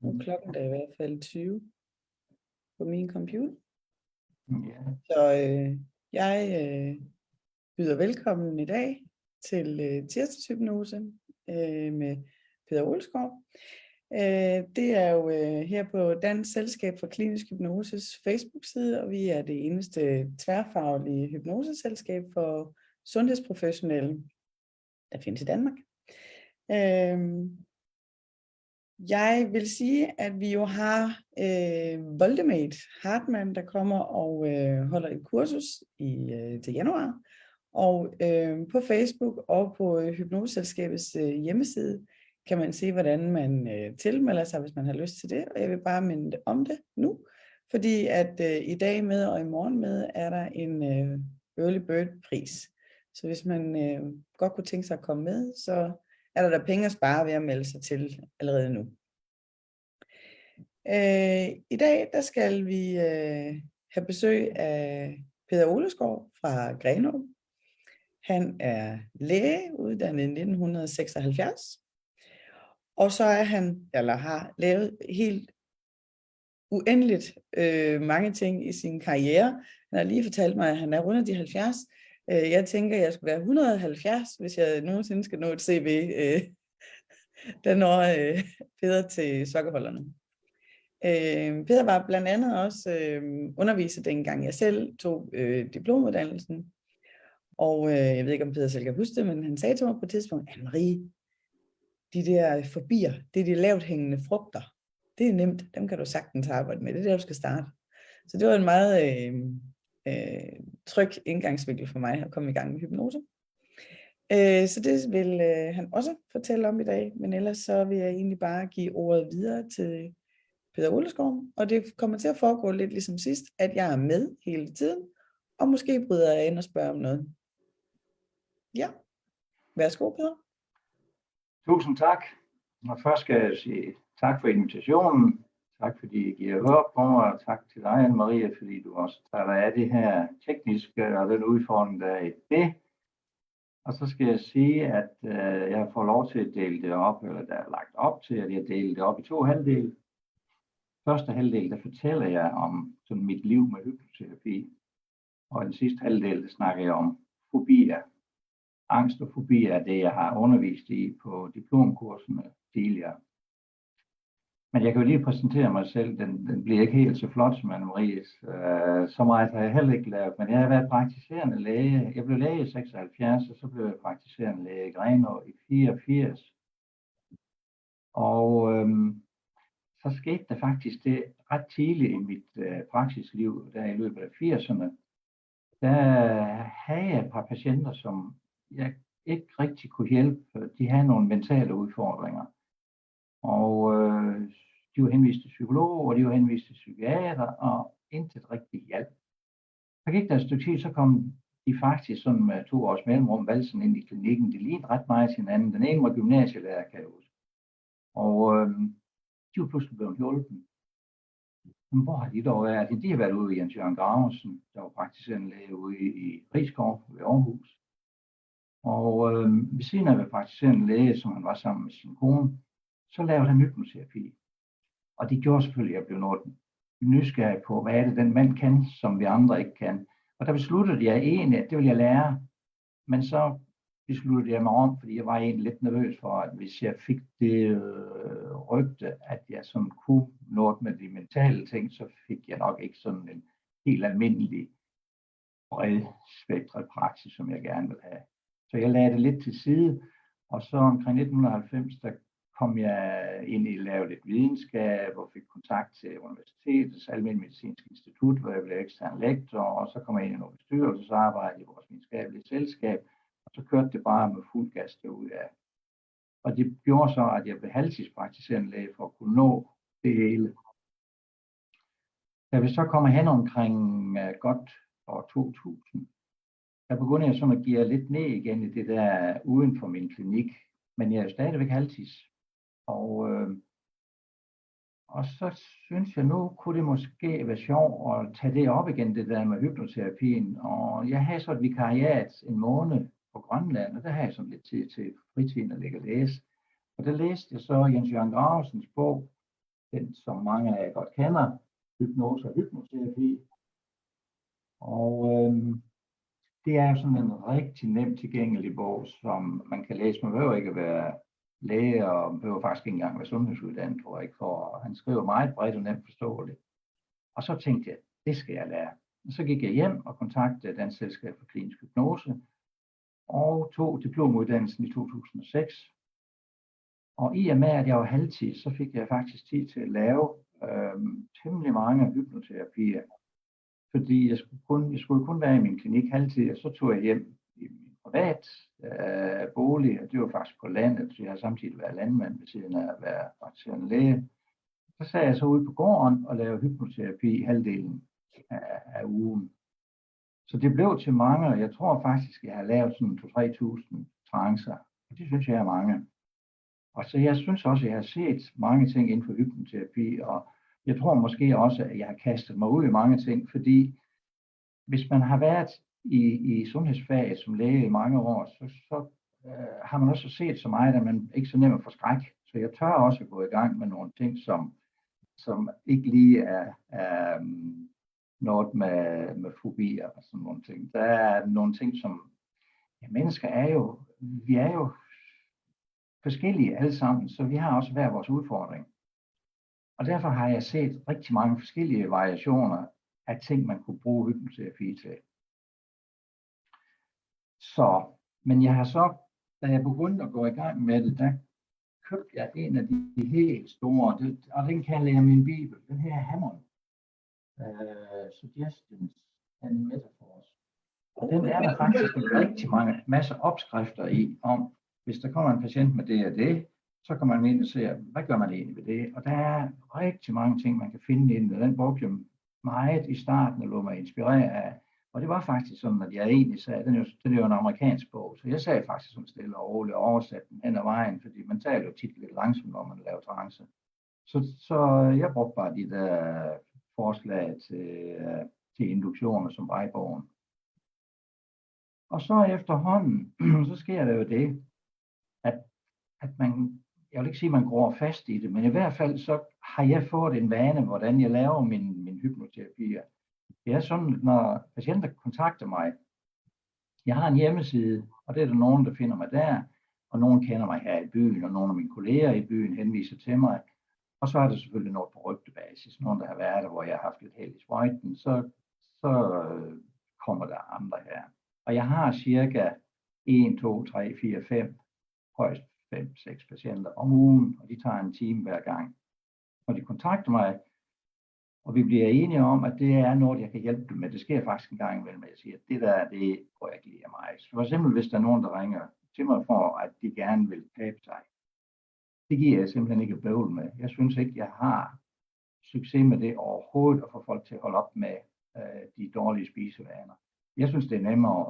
Nu er klokken da i hvert fald 20 på min computer. Ja. Så jeg byder velkommen i dag til tirsdagshypnose med Peder Oleskov. Det er jo her på Dansk Selskab for Klinisk Hypnoses Facebook-side, og vi er det eneste tværfaglige hypnoseselskab for sundhedsprofessionelle, der findes i Danmark. Jeg vil sige, at vi jo har Voldemar Hartmann, der kommer og holder et kursus til januar. Og på Facebook og på Hypnoseselskabets hjemmeside kan man se, hvordan man tilmelder sig, hvis man har lyst til det. Og jeg vil bare minde om det nu, fordi at i dag med og i morgen med er der en early bird pris. Så hvis man godt kunne tænke sig at komme med, så er der penge at spare ved at melde sig til allerede nu. I dag der skal vi have besøg af Peder Oleskov fra Grenaa. Han er læge, uddannet i 1976, og så er han, eller har lavet helt uendeligt mange ting i sin karriere. Han har lige fortalt mig, at han er rundt de 70. Jeg tænker, at jeg skulle være 170, hvis jeg nogensinde skal nå et CV. Der når Peder til sokkerholderne. Peder var blandt andet også underviser dengang jeg selv tog diplomuddannelsen. Og jeg ved ikke, om Peder selv kan huske det, men han sagde til mig på et tidspunkt, Anne-Marie, de der fobier, det er de lavt hængende frugter. Det er nemt, dem kan du sagtens arbejde med. Det er der, du skal starte. Så det var en meget tryg indgangsvinkel for mig at komme i gang med hypnose. Så det vil han også fortælle om i dag, men ellers så vil jeg egentlig bare give ordet videre til Peder Oleskov, og det kommer til at foregå lidt ligesom sidst, at jeg er med hele tiden, og måske bryder jeg ind og spørger om noget. Ja, værsgo Peder. Tusind tak. Og først skal jeg sige tak for invitationen. Tak fordi I giver hør på mig, og tak til dig, Anne-Marie, fordi du også tager dig af det her tekniske og den udfordring, der er i det. Og så skal jeg sige, at jeg får lov til at dele det op, eller der er lagt op til, at jeg deler det op i 2 halvdele. Første halvdel, der fortæller jeg om sådan mit liv med hypnoterapi. Og den sidste halvdel, der snakker jeg om fobier. Angst og fobi er det, jeg har undervist i på diplomkurserne tidligere. Men jeg kan jo lige præsentere mig selv. Den bliver ikke helt så flot som Anne-Maries. Så meget har jeg heller ikke lavet, men jeg har været praktiserende læge. Jeg blev læge i 76, og så blev jeg praktiserende læge i Grenaa i 84. Og så skete der faktisk det ret tidligt i mit praksisliv, der i løbet af 80'erne. Der havde jeg et par patienter, som jeg ikke rigtig kunne hjælpe. De havde nogle mentale udfordringer. Og de var henvist til psykologer, og de var henvist til psykiater, og intet rigtig hjælp. Så gik der et stykke tid, så kom de faktisk sådan med 2 års mellemrum valsen ind i klinikken. De lignede ret meget til hinanden. Den ene var gymnasielærer, kan jeg huske. Og de var pludselig blevet hjulpet. Men hvor har de dog været? De har været ude i Jens Jørgen Graversen, der var praktiserende læge ude i Rigskov ved Aarhus. Og ved siden af ved praktiserende læge, som han var sammen med sin kone, så lavede han hypnoterapi. Og det gjorde selvfølgelig, at jeg blev noget nysgerrig på, hvad er det, den mand kan, som vi andre ikke kan. Og der besluttede jeg egentlig, at det ville jeg lære. Men så besluttede jeg mig om, fordi jeg var egentlig lidt nervøs for, at hvis jeg fik det rygte, at jeg sådan kunne noget med de mentale ting, så fik jeg nok ikke sådan en helt almindelig bred spektret praksis, som jeg gerne ville have. Så jeg lagde det lidt til side, og så omkring 1990, der kom jeg ind i lavet et videnskab og fik kontakt til Universitetets Almenmedicinske Institut, hvor jeg blev ekstern lektor, og så kom jeg ind i nogle bestyrelsesarbejde i vores videnskabelige selskab, og så kørte det bare med fuld gas derudad. Og det gjorde så, at jeg blev halvtidspraktiserende læge for at kunne nå det hele. Da vi så kommer hen omkring godt år 2000, der begyndte jeg sådan at give lidt ned igen i det der uden for min klinik, men jeg er jo stadigvæk halvtids. Og så synes jeg, nu kunne det måske være sjovt at tage det op igen, det der med hypnoterapien. Og jeg havde så et vikariat en måned på Grønland, og der havde jeg sådan lidt tid til fritiden at ligge og læse. Og der læste jeg så Jens Jørgen Gravesens bog, den, som mange af jer godt kender, Hypnose og hypnoterapi. Og det er jo sådan en rigtig nemt tilgængelig bog, som man kan læse. Man behøver ikke at være læge, og man behøver faktisk ikke engang være sundhedsuddannet, tror jeg ikke, for han skriver meget bredt og nemt forståeligt. Og så tænkte jeg, det skal jeg lære. Og så gik jeg hjem og kontaktede Dansk Selskab for Klinisk Hypnose, og tog diplomuddannelsen i 2006. Og i og med, at jeg var halvtid, så fik jeg faktisk tid til at lave temmelig mange hypnoterapier. Fordi jeg skulle kun være i min klinik halvtid, og så tog jeg hjem i min privat bolig, og det var faktisk på landet, så jeg har samtidig været landmand ved siden af at være praktiserende læge. Så sad jeg så ude på gården og lavede hypnoterapi halvdelen af ugen. Så det blev til mange, og jeg tror faktisk, jeg har lavet sådan 2-3.000 trancer, og det synes jeg er mange. Og så jeg synes også, at jeg har set mange ting inden for hypnoterapi, og jeg tror måske også, at jeg har kastet mig ud i mange ting, fordi hvis man har været i sundhedsfaget som læge i mange år, så har man også set så meget, at man ikke så nemt at få skræk. Så jeg tør også gå i gang med nogle ting, som ikke lige er noget med fobier og sådan nogle ting. Der er nogle ting, som mennesker vi er jo forskellige alle sammen, så vi har også hver vores udfordring. Og derfor har jeg set rigtig mange forskellige variationer af ting, man kunne bruge hypnoterapi til. Men jeg har så, da jeg begyndte at gå i gang med det, der købte jeg en af de helt store, og den kalder jeg min bibel, den her Hammond. Suggestions and Metaphors. Og den er der faktisk rigtig masser opskrifter i, om hvis der kommer en patient med det og det, så kan man ind og se, hvad gør man egentlig ved det? Og der er rigtig mange ting, man kan finde ind i den brugte jeg meget i starten og lod mig inspirere af. Og det var faktisk sådan, at jeg egentlig sagde, den er jo en amerikansk bog, så jeg sagde faktisk sådan stille og roligt og oversatte den hen ad vejen, fordi man taler jo tit lidt langsomt, når man laver trance. Så jeg brugte bare de der forslag til induktioner som var i bogen. Og så efterhånden, så sker der jo det, at man, jeg vil ikke sige, at man går fast i det, men i hvert fald så har jeg fået en vane, hvordan jeg laver min hypnoterapier. Det er sådan, når patienter kontakter mig, jeg har en hjemmeside, og det er der nogen, der finder mig der, og nogen kender mig her i byen, og nogle af mine kolleger i byen henviser til mig. Og så er der selvfølgelig noget på rygtebasis, nogen der har været der, hvor jeg har haft lidt held i sprøjten, så kommer der andre her. Og jeg har cirka 1, 2, 3, 4, 5, højst 5, 6 patienter om ugen, og de tager en time hver gang. Når de kontakter mig, og vi bliver enige om, at det er noget, jeg kan hjælpe dem med. Det sker faktisk en gang imellem, at jeg siger, at det der, det tror jeg ikke lige er mig. Så for eksempel, hvis der er nogen, der ringer til mig for, at de gerne vil tabe sig, det giver jeg simpelthen ikke bøvl med. Jeg synes ikke, jeg har succes med det overhovedet, at få folk til at holde op med de dårlige spisevaner. Jeg synes, det er nemmere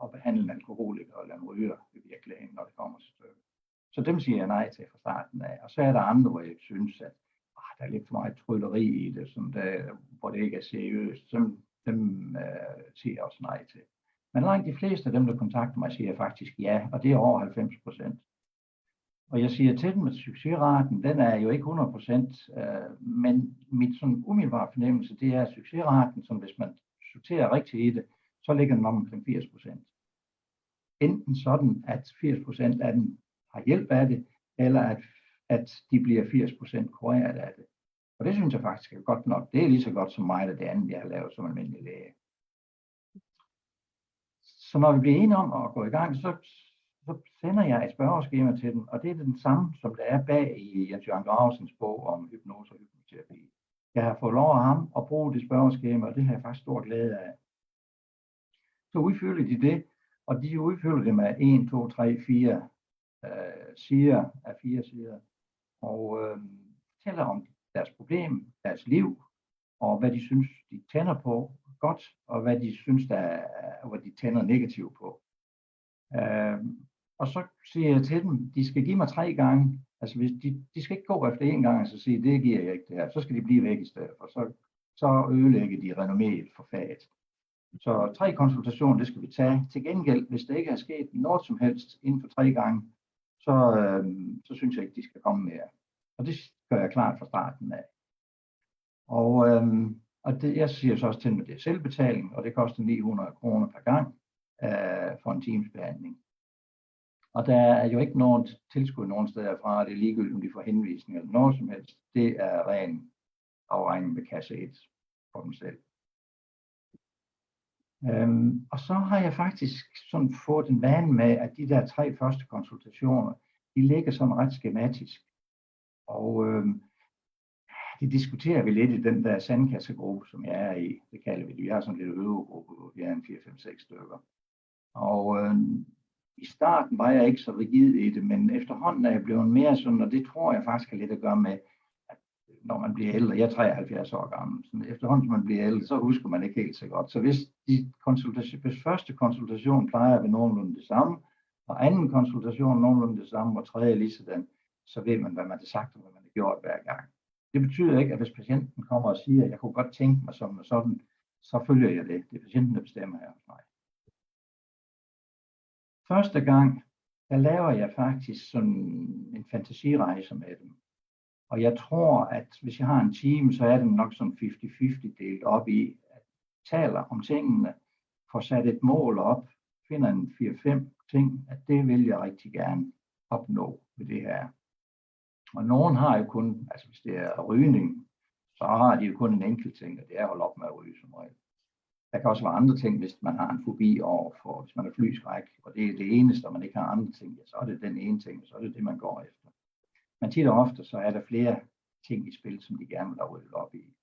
at behandle en alkoholiker eller en ryger i virkeligheden, når det kommer til stykket. Så dem siger jeg nej til fra starten af. Og så er der andre, hvor jeg synes, at der er lidt for meget trylleri i det, hvor det ikke er seriøst. Dem siger jeg også nej til. Men langt de fleste af dem, der kontakter mig, siger faktisk ja, og det er over 90%. Og jeg siger til dem, at succesraten, den er jo ikke 100%, men mit sådan umiddelbare fornemmelse, det er succesraten, som hvis man sorterer rigtigt i det, så ligger den omkring 80%. Enten sådan, at 80% af dem har hjælp af det, eller at de bliver 80% kureret af det. Og det synes jeg faktisk er godt nok. Det er lige så godt som mig, det andet, jeg har lavet som almindelig læge. Så når vi bliver enige om at gå i gang, så sender jeg et spørgeskema til dem, og det er den samme, som der er bag i Jens Jørgen Gravesens bog om hypnose og hypnoterapi. Jeg har fået lov af ham at bruge det spørgeskema, og det har jeg faktisk stor glæde af. Så udfylder de det, og de udfylder det med 1, 2, 3, 4 sider af 4 sider, og fortæller om deres problem, deres liv, og hvad de synes, de tænder på godt, og hvad de synes, hvad de tænder negativt på. Og så siger jeg til dem, de skal give mig 3 gange, altså hvis de skal ikke gå efter 1 gang og så sige, det giver jeg ikke det her, så skal de blive væk i stedet for, så ødelægger de renomméet for faget. Så 3 konsultationer, det skal vi tage. Til gengæld, hvis der ikke er sket noget som helst inden for 3 gange, så synes jeg ikke, de skal komme mere. Og det gør jeg klart fra starten af. Og det, jeg siger så også til mig, det er selvbetaling, og det koster 900 kroner per gang for en timesbehandling. Og der er jo ikke noget tilskud nogen steder fra, det er ligegyldigt, om de får henvisning eller noget som helst. Det er ren afregning med kasse 1 for dem selv. Og så har jeg faktisk sådan fået en vane med, at de der 3 første konsultationer, de ligger sådan ret skematisk. Og det diskuterer vi lidt i den der sandkassegruppe, som jeg er i. Det kalder vi det. Vi har sådan en lille øvegruppe, hvor vi er en 4-5-6 stykker. Og i starten var jeg ikke så rigid i det, men efterhånden er jeg blevet mere sådan, og det tror jeg faktisk har lidt at gøre med, at når man bliver ældre, jeg er 73 år gammel, så efterhånden som man bliver ældre, så husker man ikke helt så godt. Så hvis første konsultation plejer at være nogenlunde det samme, og anden konsultation nogenlunde det samme, og tredje lige sådan, så ved man, hvad man har sagt, og hvad man har gjort hver gang. Det betyder ikke, at hvis patienten kommer og siger, at jeg kunne godt tænke mig sådan og sådan, så følger jeg det. Det er patienten, der bestemmer her hos mig. Første gang, der laver jeg faktisk sådan en fantasirejse med dem. Og jeg tror, at hvis jeg har en time, så er den nok sådan 50-50 delt op i, at taler om tingene, får sat et mål op, finder en 4-5 ting, at det vil jeg rigtig gerne opnå med det her. Og nogen har jo kun, altså hvis det er rygning, så har de jo kun en enkelt ting, og det er at holde op med at ryge som regel. Der kan også være andre ting, hvis man har en fobi overfor, hvis man er flyskræk, og det er det eneste, og man ikke har andre ting, ja, så er det den ene ting, og så er det det, man går efter. Men tit og ofte, så er der flere ting i spil, som de gerne vil have ryddet op i.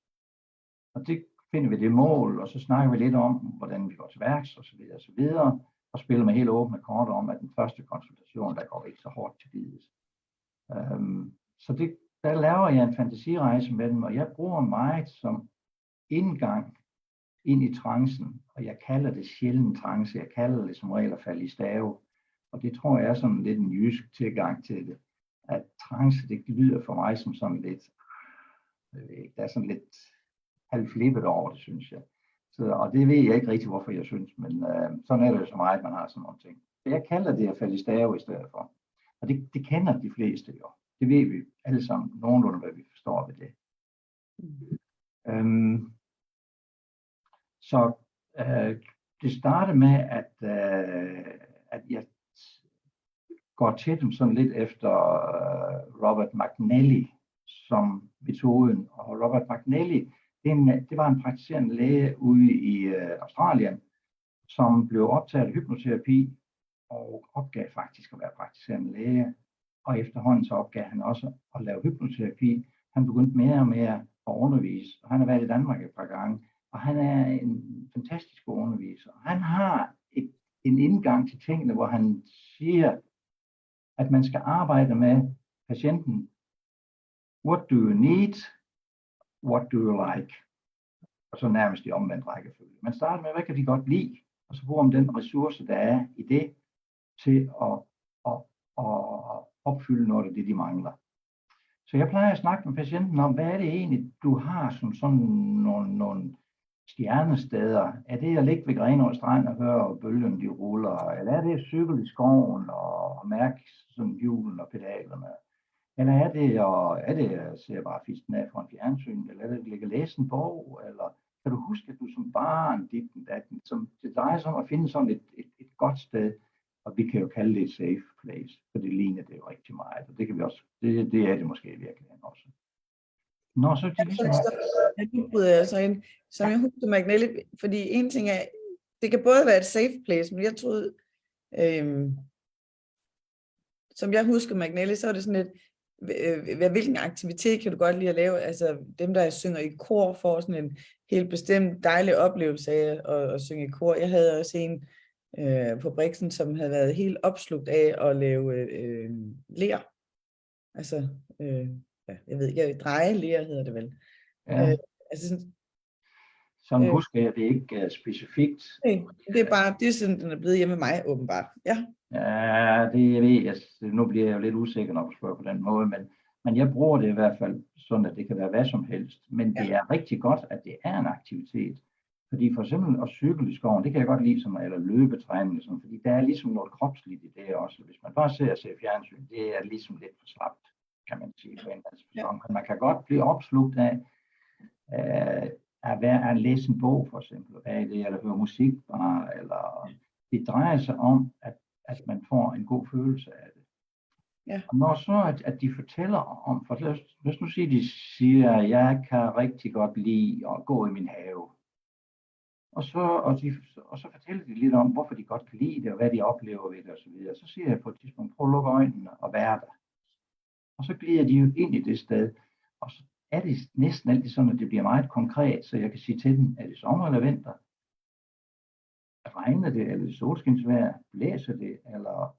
Og det finder vi det mål, og så snakker vi lidt om, hvordan vi går til værks, og så videre, og spiller med helt åbne kort om, at den første konsultation, der går ikke så hårdt til biddet. Så der laver jeg en fantasirejse med dem, og jeg bruger meget som indgang ind i trancen, og jeg kalder det sjældent trance, jeg kalder det som regel at falde i stave, og det tror jeg er sådan lidt en jysk tilgang til det, at trance, det lyder for mig som sådan lidt, der er sådan lidt halvflippet over det, synes jeg. Og det ved jeg ikke rigtig, hvorfor jeg synes, men sådan er det jo så meget, man har sådan nogle ting. Så jeg kalder det at falde i stave i stedet for, og det kender de fleste jo. Det ved vi alle sammen nogenlunde, hvad vi forstår ved det. Så det starter med, at jeg går til dem sådan lidt efter Robert McNally som metoden. Og Robert McNally, det var en praktiserende læge ude i Australien, som blev optaget af hypnoterapi og opgav faktisk at være praktiserende læge. Og efterhånden så opgav han også at lave hypnoterapi. Han begyndte mere og mere at undervise, og han har været i Danmark et par gange. Og han er en fantastisk underviser. Han har en indgang til tingene, hvor han siger, at man skal arbejde med patienten. What do you need? What do you like? Og så nærmest i omvendt rækkefølge. Man starter med, hvad kan de godt lide? Og så bruger man den ressource, der er i det, til at opfylde noget af det, de mangler. Så jeg plejer at snakke med patienten om, hvad er det egentlig, du har som sådan nogle stjernesteder? Er det at ligge ved Grenaa Strand og høre bølgen, de ruller? Eller er det at cykle i skoven og mærke sådan hjulen og pedalerne? Eller er det at se bare fisten af for en fjernsyn? Eller er det at ligge og læse en bog? Eller kan du huske, at du som barn, det drejer sig om at finde sådan et godt sted, og vi kan jo kalde det et safe place, for det ligner det jo rigtig meget, og det kan vi også, det er det måske i virkeligheden også. Nå, så det ligesom... Jeg bryder altså ind, som jeg husker McNally, fordi en ting er, det kan både være et safe place, men jeg troede, som jeg husker McNally, så er det sådan et, hvilken aktivitet kan du godt lide at lave? Altså dem, der synger i kor, får sådan en helt bestemt dejlig oplevelse af at synge i kor. Jeg havde også en på Brixen, som havde været helt opslugt af at lave ler. Altså, jeg ved ikke, drejeler hedder det vel. Ja. Altså sådan husker jeg det ikke specifikt. Det er bare, det er sådan, den er blevet hjemme med mig, åbenbart. Ja. Ja, det jeg ved jeg. Nu bliver jeg jo lidt usikker, når du spørger på den måde, men jeg bruger det i hvert fald sådan, at det kan være hvad som helst. Men det er rigtig godt, at det er en aktivitet. Fordi for eksempel at cykle i skoven, det kan jeg godt lide, eller løbetræning, sådan, fordi der er ligesom noget kropsligt i det også. Hvis man bare ser fjernsyn, det er ligesom lidt for slapt, kan man sige på en eller anden Ja. facon. Men man kan godt blive opslugt af at læse en bog, for eksempel, eller høre musik bare, eller det drejer sig om, at man får en god følelse af det. Ja. Og når så, at de fortæller om, for lad os nu sige, de siger, at jeg kan rigtig godt lide at gå i min have. Og så fortæller de lidt om, hvorfor de godt kan lide det, og hvad de oplever ved det osv. Så siger jeg på et tidspunkt, prøv at lukke øjnene og være der. Og så glider de jo ind i det sted, og så er det næsten altid sådan, at det bliver meget konkret, så jeg kan sige til dem, er det sommer eller vinter? Regner det, eller solskinsvejr? Blæser det?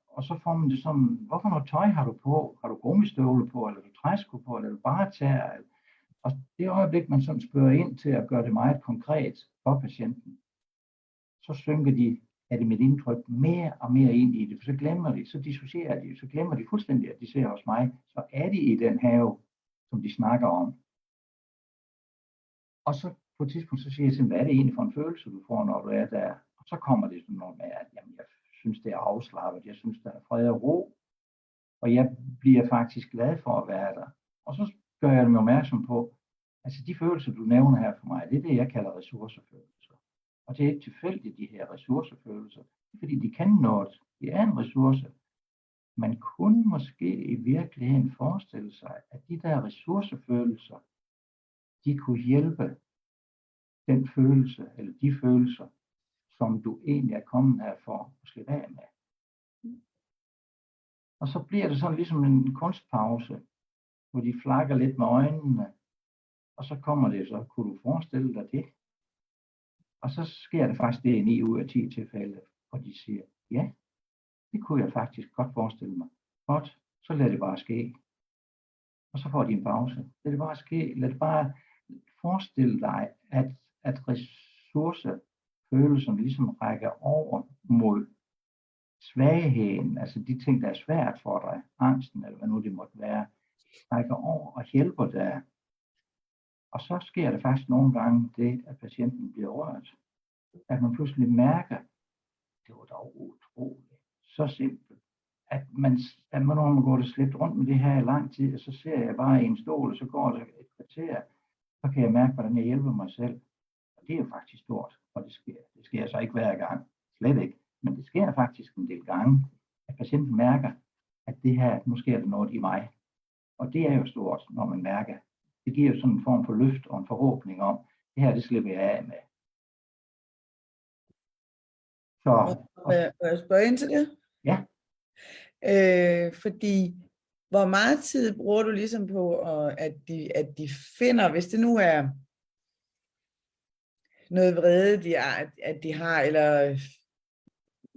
Og så får man det sådan, hvorfor noget tøj har du på? Har du gummistøvler på, eller har du træsko på, eller er du bare tæer? Og det øjeblik, man sådan spørger ind til at gøre det meget konkret for patienten, så synker de, er det mit indtryk, mere og mere ind i det, for så glemmer de, så dissocierer de, så glemmer de fuldstændig, at de ser hos mig, så er de i den have, som de snakker om. Og så på et tidspunkt, så siger jeg til dem, hvad er det egentlig for en følelse, du får, når du er der? Og så kommer det sådan noget med, at jamen, jeg synes, det er afslappet, jeg synes, der er fred og ro, og jeg bliver faktisk glad for at være der. Og så gør jeg dem opmærksom på, altså de følelser, du nævner her for mig, det er det, jeg kalder ressourcefølelser. Og det er ikke tilfældigt, de her ressourcefølelser, fordi de kan noget. Det er en ressource. Man kunne måske i virkeligheden forestille sig, at de der ressourcefølelser, de kunne hjælpe den følelse, eller de følelser, som du egentlig er kommet her for at slippe af med. Og så bliver det sådan ligesom en kunstpause, hvor de flakker lidt med øjnene, og så kommer det så, kunne du forestille dig det? Og så sker det faktisk det i 9 ud af 10 tilfælde, hvor de siger, ja, det kunne jeg faktisk godt forestille mig. Godt, så lad det bare ske. Og så får de en pause. Lad det bare ske. Lad det bare forestille dig, at ressourcefølelsen ligesom rækker over mod svagheden, altså de ting, der er svært for dig, angsten eller hvad nu det måtte være, rækker over og hjælper dig. Og så sker det faktisk nogle gange det, at patienten bliver rørt. At man pludselig mærker, det var dog utroligt, så simpelt, at når man går og slæbt rundt med det her i lang tid, og så ser jeg bare i en stol, og så går der et kvarter, så kan jeg mærke, hvordan jeg hjælper mig selv. Og det er jo faktisk stort, og det sker. Det sker så ikke hver gang, slet ikke. Men det sker faktisk en del gange, at patienten mærker, at det her, nu sker der noget i mig. Og det er jo stort, når man mærker. Det giver jo sådan en form for løft og en forhåbning om, det her, det slipper jeg af med. Så, Må jeg spørge ind til det? Ja. Fordi, hvor meget tid bruger du ligesom på, at de finder, hvis det nu er noget vrede, at de har, eller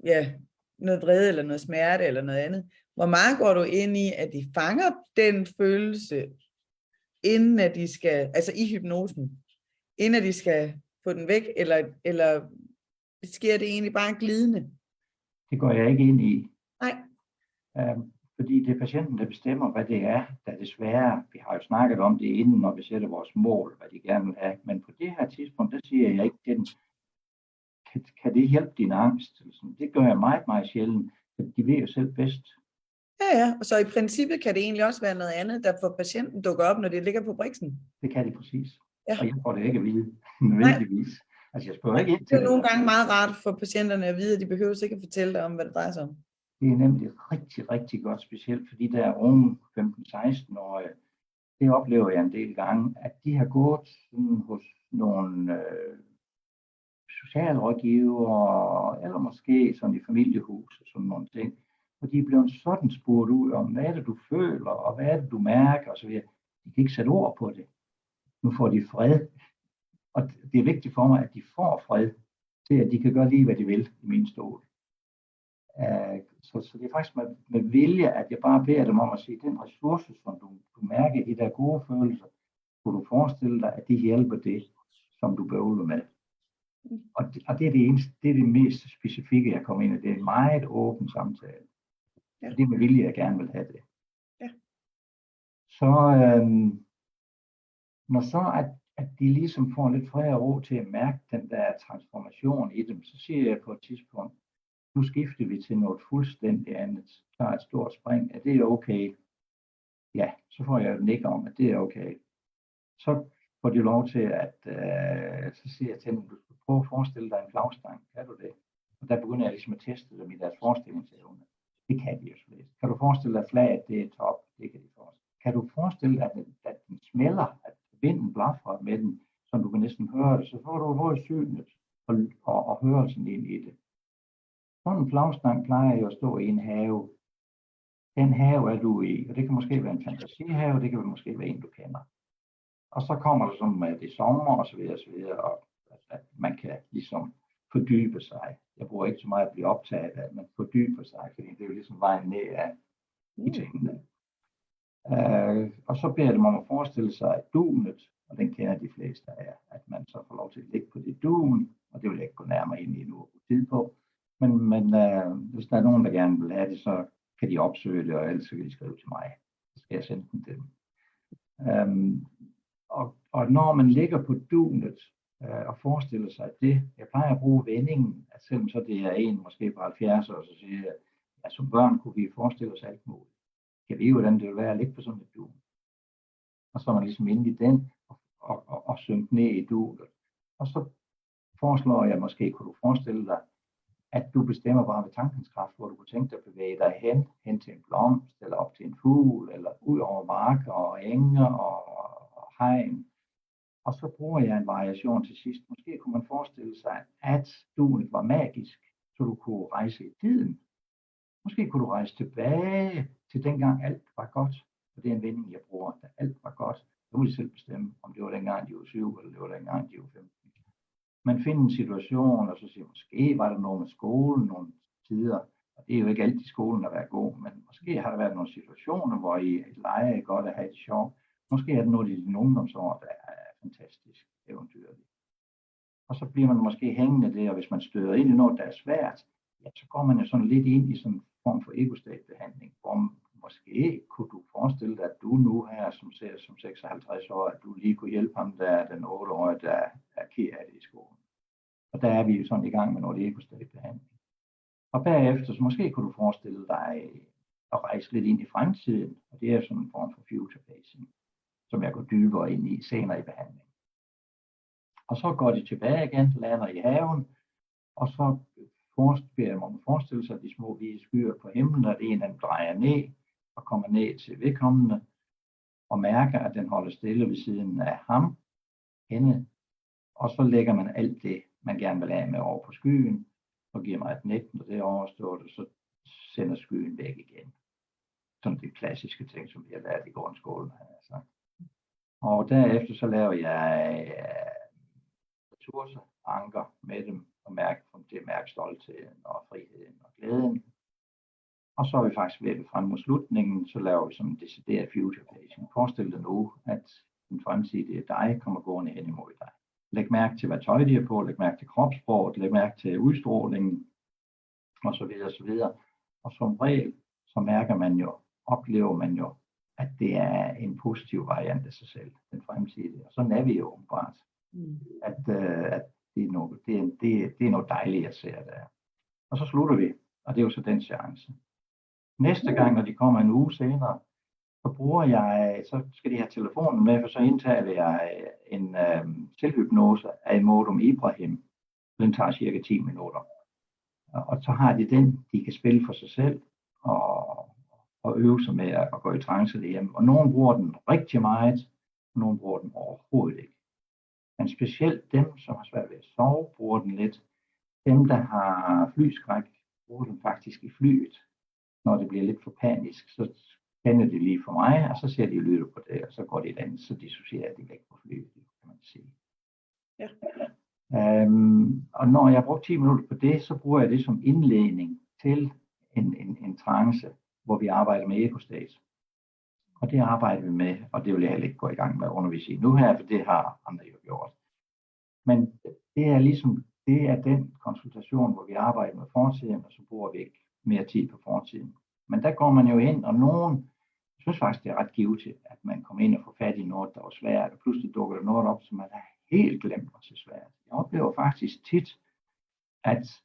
ja, noget vrede, eller noget smerte, eller noget andet. Hvor meget går du ind i, at de fanger den følelse, inden at de skal, altså i hypnosen, inden at de skal få den væk, eller sker det egentlig bare glidende? Det går jeg ikke ind i. Nej. Fordi det er patienten, der bestemmer, hvad det er, der desværre, vi har jo snakket om det inden, når vi sætter vores mål, hvad de gerne vil have, men på det her tidspunkt, der siger jeg ikke til dem, kan det hjælpe din angst? Det gør jeg meget, meget sjældent, for de ved jo selv bedst. Ja, og så i princippet kan det egentlig også være noget andet, der får patienten dukker op, når det ligger på briksen. Det kan de præcis. Ja. Og jeg får det ikke at vide, nødvendigvis. Altså jeg spørger ikke ind til det. Det er nogle gange meget rart for patienterne at vide, at de behøver ikke at fortælle dig om, hvad det drejer sig om. Det er nemlig rigtig, rigtig godt, specielt for de der unge 15-16-årige. Det oplever jeg en del gange, at de har gået hos nogle socialrådgivere, eller måske sådan i familiehus og sådan nogle ting. Og de er blevet sådan spurgt ud om, hvad er det, du føler, og hvad er det, du mærker, og så videre. De kan ikke sætte ord på det. Nu får de fred. Og det er vigtigt for mig, at de får fred, til at de kan gøre lige, hvad de vil i min stol. Så det er faktisk med vilje, at jeg bare beder dem om at sige, den ressource, som du mærker i de der gode følelser, kunne du forestille dig, at de hjælper det, som du bøvler med. Og det er det eneste, det er det mest specifikke, jeg kommer ind i. Det er en meget åben samtale. Ja. Og det er med vilje, jeg gerne vil have det. Ja. Så når så at de ligesom får lidt fred og ro til at mærke den der transformation i dem, så siger jeg på et tidspunkt, nu skifter vi til noget fuldstændig andet. Så et stort spring. Er det okay? ja, så får jeg et nik om, at det er okay. Så får de lov til at, så siger jeg til dem, du skal prøve at forestille dig en flagstang, kan du det? Og der begynder jeg ligesom at teste dem i deres forestillingsevne. Det kan de jo slet. Kan du forestille dig, at flaget det er top? Det kan de forestille. Kan du forestille dig, at den smelter, at vinden blafrer med den, så du kan næsten høre det, så får du både synet og hørelsen ind i det. Sådan en flagstang plejer jo at stå i en have. Den have er du i, og det kan måske være en fantasihave, det kan måske være en, du kender. Og så kommer der sådan med det sommer og så videre, og at man kan ligesom fordybe sig. Jeg bruger ikke så meget at blive optaget af, at man fordyber sig, fordi det er jo ligesom vejen ned af de tingene. Og så beder jeg dem om at forestille sig dunet, og den kender de fleste af, at man så får lov til at ligge på det dun, og det vil jeg ikke gå nærmere ind i nu og bruge tid på. Men hvis der er nogen, der gerne vil have det, så kan de opsøge det, og ellers så kan de skrive til mig. Så skal jeg sende den til dem. Og når man ligger på dunet og forestiller sig det, jeg plejer at bruge vendingen, at selvom så det er en måske på 70 år, så siger jeg, at som børn kunne vi forestille os alt muligt. Kan vi hvordan det vil være at ligge på sådan et dun? Og så er man ligesom inde i den og synke ned i dunet. Og så foreslår jeg måske, kunne du forestille dig, at du bestemmer bare ved tankens kraft, hvor du kunne tænke dig at bevæge dig hen til en blomst, eller op til en fugl, eller ud over marker og enge og hegn. Og så bruger jeg en variation til sidst. Måske kunne man forestille sig, at dunet var magisk, så du kunne rejse i tiden. Måske kunne du rejse tilbage til dengang alt var godt. Og det er en vending, jeg bruger, da alt var godt. Så må de selv bestemme, om det var dengang, de var 7, eller det var dengang, de var 15. Man finder en situation, og så siger måske var der noget med skolen, nogle tider. Og det er jo ikke altid skolen at være god, men måske har der været nogle situationer, hvor I leger godt at have det sjovt. Måske er det noget i dine ungdomsår, der er fantastisk eventyrligt. Og så bliver man måske hængende der, og hvis man støder ind i noget, der er svært, ja, så går man jo sådan lidt ind i sådan en form for ego-state-behandling, hvor måske kunne du forestille dig, at du nu her, som 56 år, at du lige kunne hjælpe ham, der er den 8-årige, der er ked af det i skolen. Og der er vi jo sådan i gang med noget ego-state-behandling. Og bagefter, så måske kunne du forestille dig at rejse lidt ind i fremtiden, og det er sådan en form for future pacing, som jeg går dybere ind i senere i behandling. Og så går de tilbage igen, lander i haven, og så beder man forestille sig de små hvide skyer på himlen, og det en af dem drejer ned og kommer ned til vedkommende, og mærker, at den holder stille ved siden af ham, hende, og så lægger man alt det, man gerne vil have med over på skyen, og giver mig et net, når det er overstået, og så sender skyen væk igen. Sådan de klassiske ting, som vi har lært i grundskolen. Altså. Og derefter så laver jeg ressourceanker med dem, og mærke stoltheden og friheden og glæden. Og så er vi faktisk ved frem mod slutningen, så laver vi sådan en decideret future pacing. Forestil dig nu, at den fremtidige dig kommer gående hen imod dig. Læg mærke til, hvad tøj de er på, læg mærke til kropssproget, læg mærke til udstrålingen, og så videre, og så videre. Og som regel, så mærker man jo, oplever man jo, at det er en positiv variant af sig selv, den fremtidige. Og sådan er vi jo åbenbart. At det er noget dejligt at se der. Og så slutter vi, og det er jo så den chance. Næste gang, når de kommer en uge senere, så skal de have telefonen med, for så indtaler jeg en selvhypnose af Imodium Ibrahim. Den tager cirka 10 minutter. Og så har de den, de kan spille for sig selv, og øve sig med at gå i trance derhjemme. Og nogen bruger den rigtig meget, og nogen bruger den overhovedet ikke. Men specielt dem, som har svært ved at sove, bruger den lidt. Dem, der har flyskræk, bruger den faktisk i flyet. Når det bliver lidt for panisk, så kender de lige for mig, og så ser de lytter på det, og så går de et andet, så dissocierer de væk på flyet, kan man sige. Ja. Og når jeg har brugt 10 minutter på det, så bruger jeg det som indledning til en trance, hvor vi arbejder med ego-state. Og det arbejder vi med, og det vil jeg heller ikke gå i gang med at undervise i nu her, for det har andre jo gjort. Men det er den konsultation, hvor vi arbejder med fortiden, og så bruger vi ikke mere tid på fortiden. Men der går man jo ind, og nogen synes faktisk, det er ret givetigt, at man kommer ind og får fat i noget, der var svært, og pludselig dukker der noget op, som man har helt glemt at se svært. Jeg oplever faktisk tit, at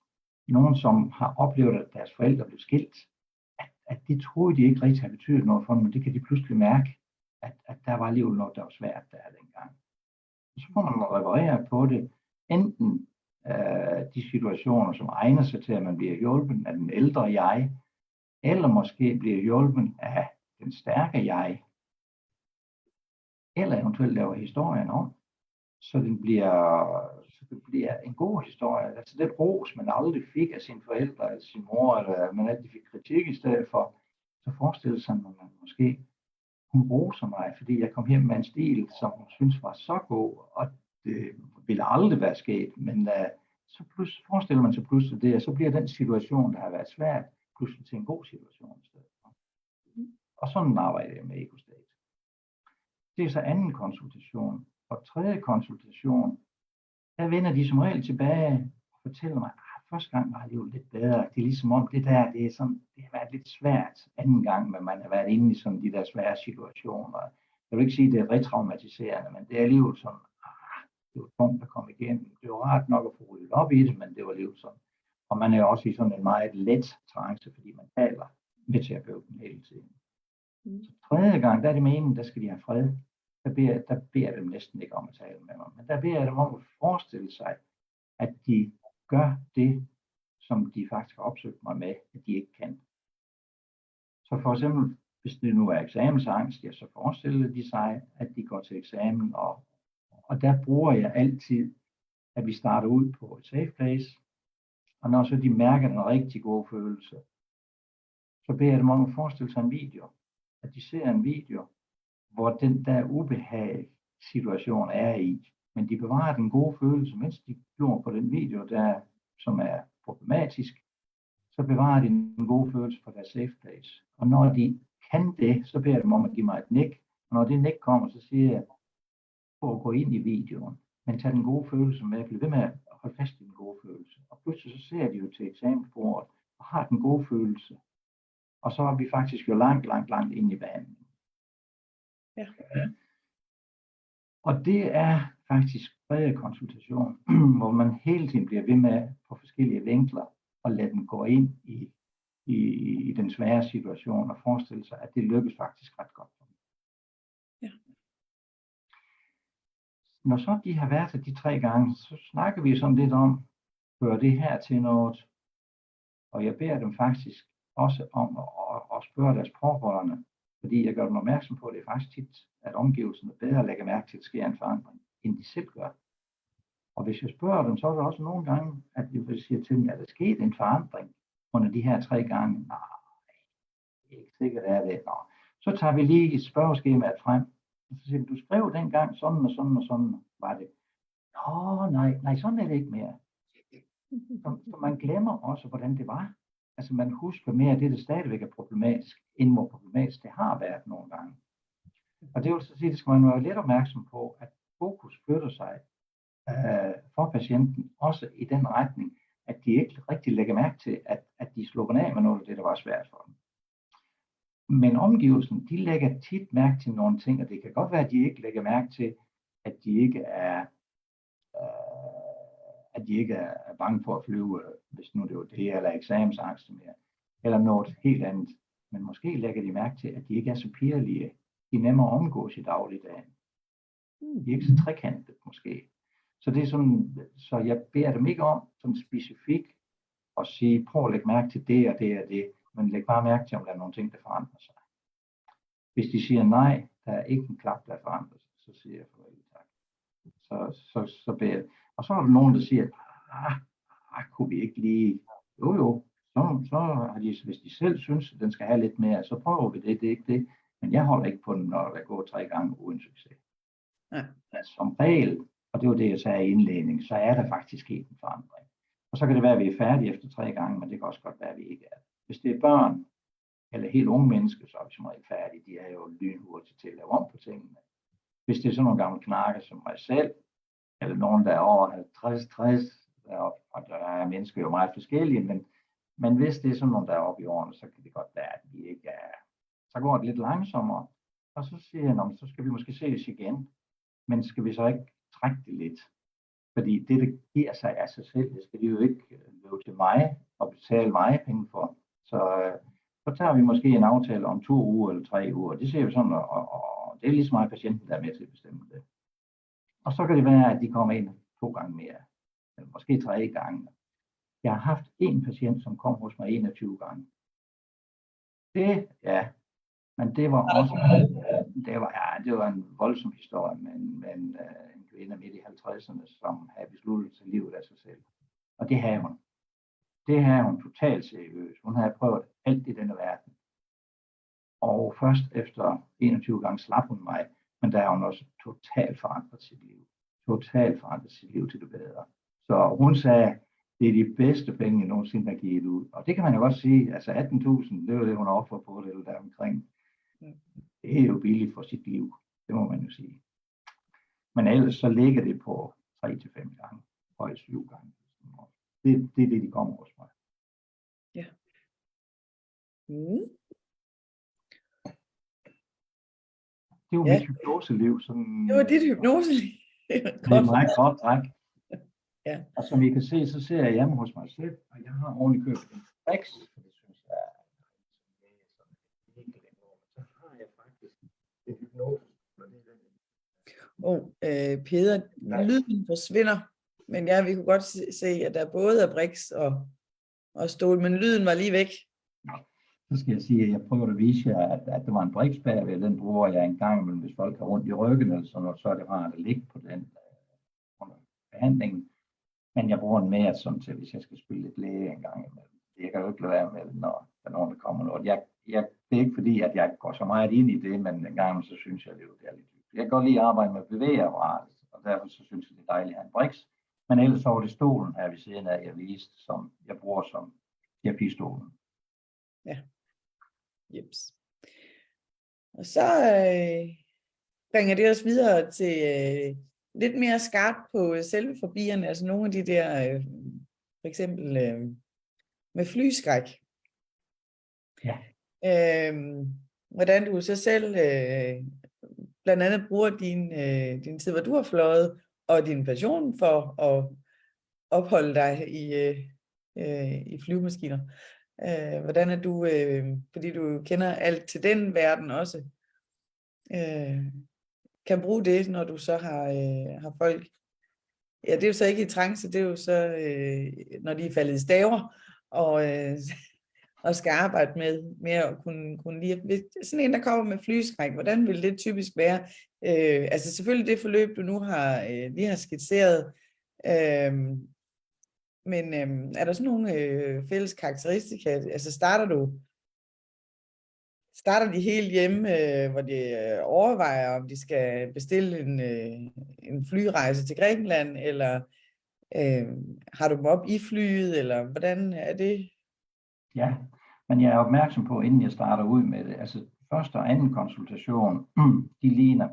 nogen, som har oplevet, at deres forældre blev skilt, at det troede de ikke rigtig havde betydet noget for dem, men det kan de pludselig mærke, at der var alligevel noget, der var svært der dengang. Og så må man reparere på det, enten de situationer, som egner sig til, at man bliver hjulpet af den ældre jeg, eller måske bliver hjulpet af den stærke jeg, eller eventuelt laver historien om, så det bliver en god historie. Altså den ros, man aldrig fik af sine forældre, eller sin mor, eller man altid fik kritik i stedet for, så forestiller sig, at man måske, hun roser mig, fordi jeg kom hjem med en stil, som hun synes var så god, og det ville aldrig være sket, men så forestiller man sig pludselig det, og så bliver den situation, der har været svært, pludselig til en god situation i stedet for. Og sådan arbejder jeg med EcoState. Det er så anden konsultation. Og tredje konsultation, der vender de som regel tilbage og fortæller mig, at første gang var det jo lidt bedre. Det er ligesom om det der, det har været lidt svært anden gang, men man har været inde i sådan de der svære situationer. Jeg vil ikke sige, at det er retraumatiserende, men det er alligevel sådan, det var tungt at komme igennem. Det var rart nok at få ryddet op i det, men det var alligevel sådan. Og man er også i sådan en meget let trance, fordi man taler med terapeuten hele tiden. Så tredje gang, der er det meningen, der skal de have fred. Der beder jeg dem næsten ikke om at tale med mig, men der beder jeg dem om at forestille sig, at de gør det, som de faktisk har opsøgt mig med, at de ikke kan. Så for eksempel, hvis det nu er eksamensangst, ja, så forestiller de sig, at de går til eksamen, og der bruger jeg altid, at vi starter ud på et safe place, og når så de mærker en rigtig god følelse, så beder jeg dem om at forestille sig en video, at de ser en video, hvor den der ubehag situation er i, men de bevarer den gode følelse, mens de glor på den video, der, som er problematisk, så bevarer de den gode følelse på deres safe place. Og når de kan det, så beder jeg dem om at give mig et nik, og når det nik kommer, så siger jeg, prøv at gå ind i videoen, men tag den gode følelse med, bliv ved med at holde fast i den gode følelse. Og pludselig så ser de jo til eksamensbordet, og har den gode følelse. Og så er vi faktisk jo langt ind i behandlingen. Ja. Og det er faktisk tredje konsultation, hvor man hele tiden bliver ved med på forskellige vinkler og lade dem gå ind i den svære situation og forestille sig, at det lykkes faktisk ret godt. Ja. Når så de har været de 3 gange, så snakker vi sådan lidt om, gør det her til noget, og jeg beder dem faktisk også om at spørge deres pårørende, fordi jeg gør dem opmærksom på, at det er faktisk tit, at omgivelserne bedre lægger mærke til, at der sker en forandring, end de selv gør. Og hvis jeg spørger dem, så er det også nogle gange, at jeg vil sige til dem, at der sket en forandring under de her 3 gange. Nej, det er ikke sikkert, at det er det. Nå. Så tager vi lige et spørgeskema frem, og så siger du skrev dengang sådan og sådan og sådan var det. Nå, nej, sådan er det ikke mere. Så man glemmer også, hvordan det var. Altså man husker mere af det, der stadigvæk er problematisk, end hvor problematisk det har været nogle gange. Og det vil så sige, det skal man være lidt opmærksom på, at fokus flytter sig for patienten, også i den retning, at de ikke rigtig lægger mærke til, at de slukker af med noget af det, der var svært for dem. Men omgivelsen, de lægger tit mærke til nogle ting, og det kan godt være, at de ikke lægger mærke til, at de ikke er bange for at flyve, hvis nu det var det, eller eksamensangst mere, eller noget helt andet. Men måske lægger de mærke til, at de ikke er så pirlige. De er nemmere omgås i dagligdagen. De er ikke så trekantet måske. Så det er sådan, så jeg beder dem ikke om sådan specifikt at sige, prøv at lægge mærke til det og det og det, men læg bare mærke til, om der er nogle ting, der forandrer sig. Hvis de siger nej, der er ikke en klap, der forandrer sig, så siger jeg farvel tak. Så beder jeg. Og så er der nogen, der siger, kunne vi ikke lige, jo, så har de, hvis de selv synes, at den skal have lidt mere, så prøver vi det er ikke det, men jeg holder ikke på den, når der går 3 gange uden succes. Ja. Altså, som regel, og det var det, jeg sagde i indledning, så er der faktisk sket en forandring. Og så kan det være, at vi er færdige efter 3 gange, men det kan også godt være, at vi ikke er. Hvis det er børn, eller helt unge mennesker, så er vi som regel færdige. De er jo lynhurtige til at lave om på tingene. Hvis det er sådan nogle gamle knakker som mig selv, eller nogen, der er over 50-60, og der er mennesker jo meget forskellige, men hvis det er sådan nogle, der er oppe i årene, så kan det godt være, at vi ikke er. Så går det lidt langsommere, og så siger jeg, så skal vi måske ses igen, men skal vi så ikke trække det lidt? Fordi det giver sig af sig selv, det skal de jo ikke løbe til mig og betale mig penge for. Så Så tager vi måske en aftale om 2 uger eller 3 uger. Det ser vi sådan, og det er lige så meget patienten, der er med til at bestemme det. Og så kan det være, at de kommer ind 2 gange mere, eller måske 3 gange. Jeg har haft en patient, som kom hos mig 21 gange. Men det var også, det var en voldsom historie, men en kvinde midt i 50'erne, som havde besluttet til livet af sig selv. Og det havde hun. Det havde hun totalt seriøst. Hun havde prøvet alt i denne verden. Og først efter 21 gange slap hun mig, men der har hun også totalt forandret sit liv. Totalt forandret sit liv til det bedre. Så hun sagde, det er de bedste penge, jeg nogensinde har givet ud. Og det kan man jo også sige, altså 18.000, det var det, hun offrede på det, eller der omkring. Det er jo billigt for sit liv, det må man jo sige. Men ellers så ligger det på 3-5 gange, højst 7 gange. Det er det, de kommer hos mig. Ja. Det var mit hypnoseliv. Det var dit hypnoseliv. Det er meget godt træk. Ja. Og som I kan se, så ser jeg hjemme hos mig selv, og jeg har ordentligt købt en Brix, for det synes jeg er så har jeg faktisk en hypnose. Peder, lyden forsvinder, men vi kunne godt se, at der både er Brix og stål, men lyden var lige væk. Så skal jeg sige, at jeg prøver at vise jer, at der var en Brix bagved, den bruger jeg en gang imellem, hvis folk har rundt i ryggen, eller sådan noget, så er det rart at ligge på den under behandlingen. Men jeg bruger den mere sådan til, hvis jeg skal spille lidt læge en gang imellem. Jeg kan jo ikke lade være med, når der er nogen, der kommer noget. Det er ikke fordi, at jeg går så meget ind i det, men en gang så synes jeg, det er lidt hyggeligt. Jeg kan godt lide at arbejde med bevægeapparatet, og derfor så synes jeg, det er dejligt at have en Brix. Men ellers så var det stolen her ved siden af, jeg viste, som jeg bruger som terapistolen. Ja. Jeps. Og så bringer det os videre til lidt mere skarpt på selve fobierne, altså nogle af de der, for eksempel med flyskræk. Ja. Hvordan du så selv blandt andet bruger din tid, hvor du har fløjet, og din passion for at opholde dig i flyvemaskiner. Hvordan er du, fordi du kender alt til den verden også, kan bruge det, når du så har folk. Ja, det er jo så ikke i trance, det er jo så, når de er faldet i staver, og skal arbejde med at kunne lide. Sådan en, der kommer med flyskræk, hvordan vil det typisk være? Altså selvfølgelig det forløb, du nu lige har skitseret, men er der sådan nogle fælles karakteristika? Altså starter de helt hjemme, hvor de overvejer, om de skal bestille en flyrejse til Grækenland, eller har du dem op i flyet, eller hvordan er det? Ja, men jeg er opmærksom på, inden jeg starter ud med det, altså første og anden konsultation, de ligner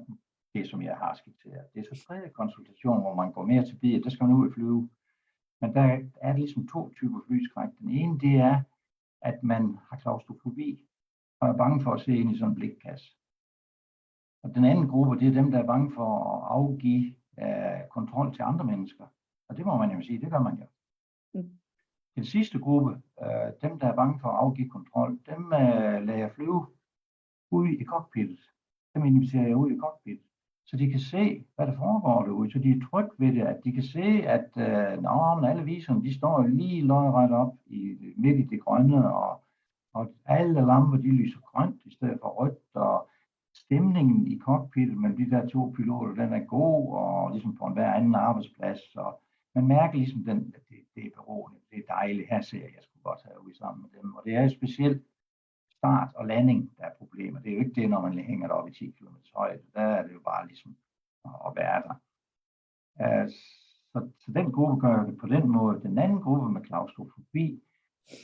det, som jeg har skitseret. Det er så tredje konsultation, hvor man går mere til bilen, der skal man ud og flyve. Men der er ligesom 2 typer flyskræk. Den ene, det er, at man har klaustrofobi, og er bange for at se ind i sådan en blikkasse. Og den anden gruppe, det er dem, der er bange for at afgive kontrol til andre mennesker. Og det må man jo sige, det gør man jo. Den sidste gruppe, dem der er bange for at afgive kontrol, dem lader jeg flyve ude i cockpittet. Dem inviterer jeg ud i cockpittet, så de kan se, hvad der foregår derude, så de er trygge ved det, at de kan se, at alle viserne, de står lige lodret op midt i det grønne, og alle lamper, de lyser grønt i stedet for rødt, og stemningen i cockpittet mellem de der 2 piloter, den er god, og ligesom på enhver anden arbejdsplads, og man mærker ligesom, at det er beroligende, det er dejligt, her ser jeg skulle godt have ude sammen med dem, og det er jo specielt start og landing, der er problemer. Det er jo ikke det, når man hænger deroppe i 10 km højde, der er det jo bare ligesom at være der. Så den gruppe gør det på den måde. Den anden gruppe med klaustrofobi,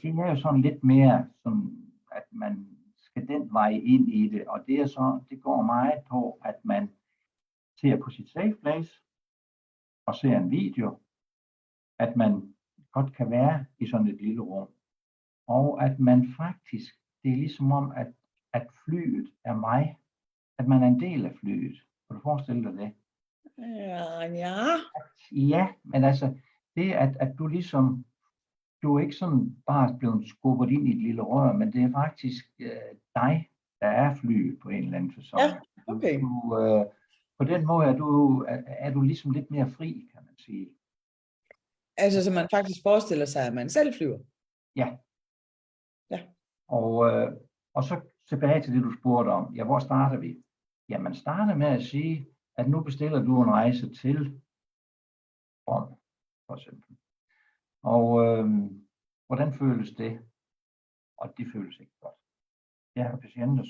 det er jo sådan lidt mere, sådan, at man skal den vej ind i det, og det går meget på, at man ser på sit safe place, og ser en video, at man godt kan være i sådan et lille rum, og at man faktisk, det er ligesom om, at flyet er mig, at man er en del af flyet. Kan du forestille dig det? Ja. Ja, men altså, det at du ligesom du er ikke sådan bare blevet skubbet ind i et lille rør, men det er faktisk dig, der er flyet på en eller anden facon. Ja, okay. På den måde er du ligesom lidt mere fri, kan man sige. Altså, så man faktisk forestiller sig, at man selv flyver? Ja. Ja. Og så tilbage til det, du spurgte om. Ja, hvor starter vi? Ja, man starter med at sige, at nu bestiller du en rejse til Rom, for eksempel. Og hvordan føles det? Og det føles ikke godt. Jeg har patienter,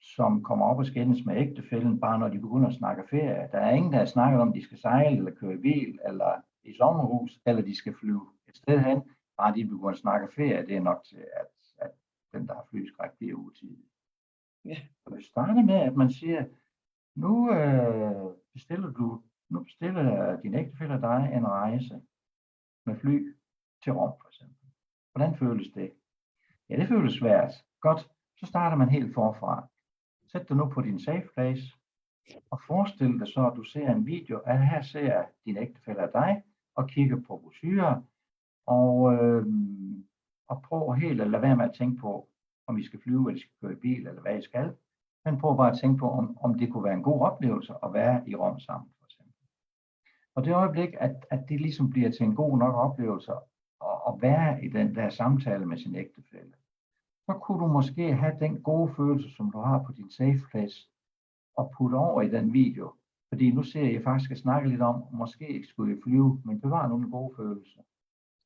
som kommer op og skændes med ægtefælden, bare når de begynder at snakke ferie. Der er ingen, der har snakket om, at de skal sejle, eller køre i bil, eller i sommerhus, eller de skal flyve et sted hen. Bare de begynder at snakke ferie, det er nok til, at den, der har flyskræk, det er utidigt. Ja. Så det starter med, at man siger, nu bestiller din ægtefælle og dig en rejse med fly til Rom, for eksempel. Hvordan føles det? Ja, det føles svært. Godt, så starter man helt forfra. Sæt dig nu på din safe place, og forestil dig så, at du ser en video, at her ser din ægtefælle og dig, og kigger på brochurer, og prøv helt at lade være med at tænke på, om I skal flyve, eller I skal køre i bil, eller hvad I skal. Men prøv bare at tænke på, om det kunne være en god oplevelse at være i Rom sammen, for eksempel. Og det øjeblik, at det ligesom bliver til en god nok oplevelse at være i den der samtale med sin ægtefælle, så kunne du måske have den gode følelse, som du har på din safe place, og putte over i den video. Fordi nu ser jeg faktisk at snakke lidt om, måske ikke skulle jeg flyve, men bevar nu en god følelse.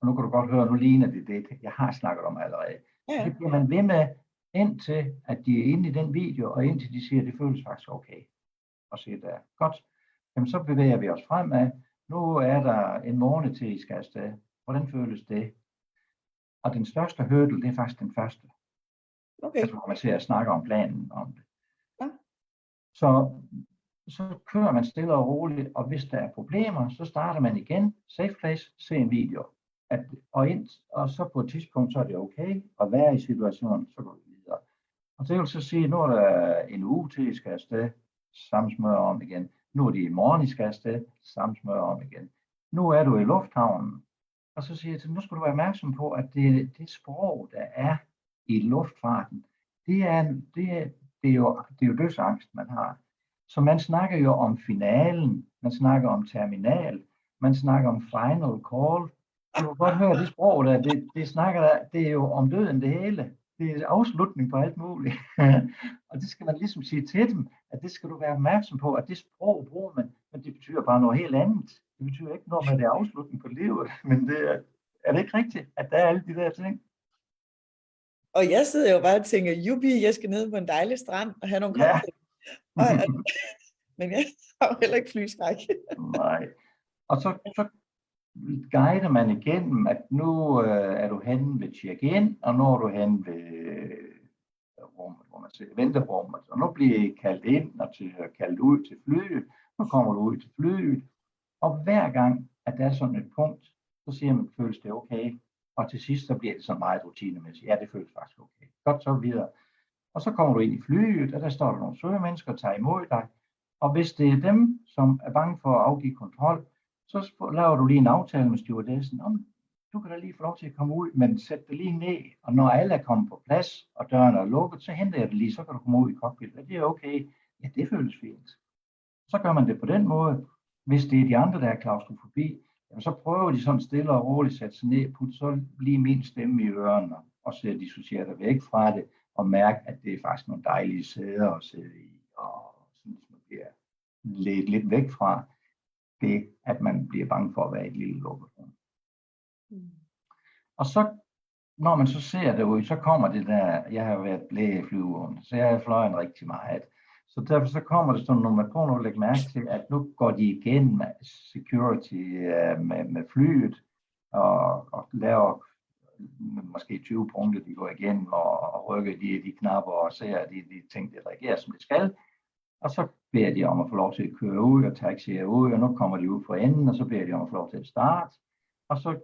Og nu kan du godt høre, nu ligner det, jeg har snakket om allerede. Ja. Det bliver man ved med, indtil at de er inde i den video, og indtil de siger, at det føles faktisk okay. Og se der, godt, jamen så bevæger vi os fremad. Nu er der en måned til, I skal afsted. Hvordan føles det? Og den største hurdle, det er faktisk den første. Okay. Altså, hvor man ser at snakke om planen om det. Ja. Så kører man stille og roligt, og hvis der er problemer, så starter man igen. Safe place, se en video. Og så på et tidspunkt, så er det okay at være i situationen, så går vi videre. Og det vil så sige, nu er der en uge til, I skal afsted, samme smør om igen. Nu er det i morgen, I skal afsted, samme smør om igen. Nu er du i lufthavnen, og så siger jeg til nu skal du være opmærksom på, at det sprog, der er i luftfarten, det er jo dødsangst, man har. Så man snakker jo om finalen, man snakker om terminal, man snakker om final call. Du kan godt høre, det sprog der, det er jo om døden det hele. Det er afslutning på alt muligt. Og det skal man ligesom sige til dem, at det skal du være opmærksom på, at det sprog bruger man, men det betyder bare noget helt andet. Det betyder ikke noget med, at det er afslutning på livet, men er det ikke rigtigt, at der er alle de der ting? Og jeg sidder jo bare og tænker, jubi, jeg skal ned på en dejlig strand og have nogle cocktails. Men jeg har jo heller ikke flyskræk. Nej. Og så guider man igennem, at nu er du henne ved check-in, og nu er du henne ved rummet, hvor man siger venterummet. Og nu bliver I kaldt ind og kaldt ud til flyet. Nu kommer du ud til flyet. Og hver gang, at der er sådan et punkt, så siger man, føles det okay? Og til sidst, så bliver det så meget rutinemæssigt. Ja, det føles faktisk okay. Godt, så videre. Og så kommer du ind i flyet, og der står der nogle søde mennesker, der tager imod dig. Og hvis det er dem, som er bange for at afgive kontrol, så laver du lige en aftale med stewardessen. Du kan da lige få lov til at komme ud, men sæt det lige ned. Og når alle er kommet på plads, og døren er lukket, så henter jeg det lige, så kan du komme ud i cockpit. Og det er okay. Ja, det føles fint. Så gør man det på den måde. Hvis det er de andre, der er klaustrofobi, så prøver de sådan stille og roligt at sætte sig ned, putte så lige min stemme i ørerne, og så dissocierer dig væk fra det, og mærke, at det er faktisk nogle dejlige sæder at sidde i, og sådan, man bliver ledt lidt væk fra det, at man bliver bange for at være i et lille lukket rum. Og så, når man så ser det ud, så kommer det der, jeg har været lægeflyver, så jeg har fløjet rigtig meget. Så derfor så kommer det sådan, når man prøver at lægge mærke til, at nu går de igen med security med flyet, og laver måske 20 punkter, de går igen, og rykker de knapper og ser, at de ting, der reagerer, som det skal. Og så beder de om at få lov til at køre ud og taxiere ud, og nu kommer de ud fra enden, og så beder de om at få lov til at starte. Og så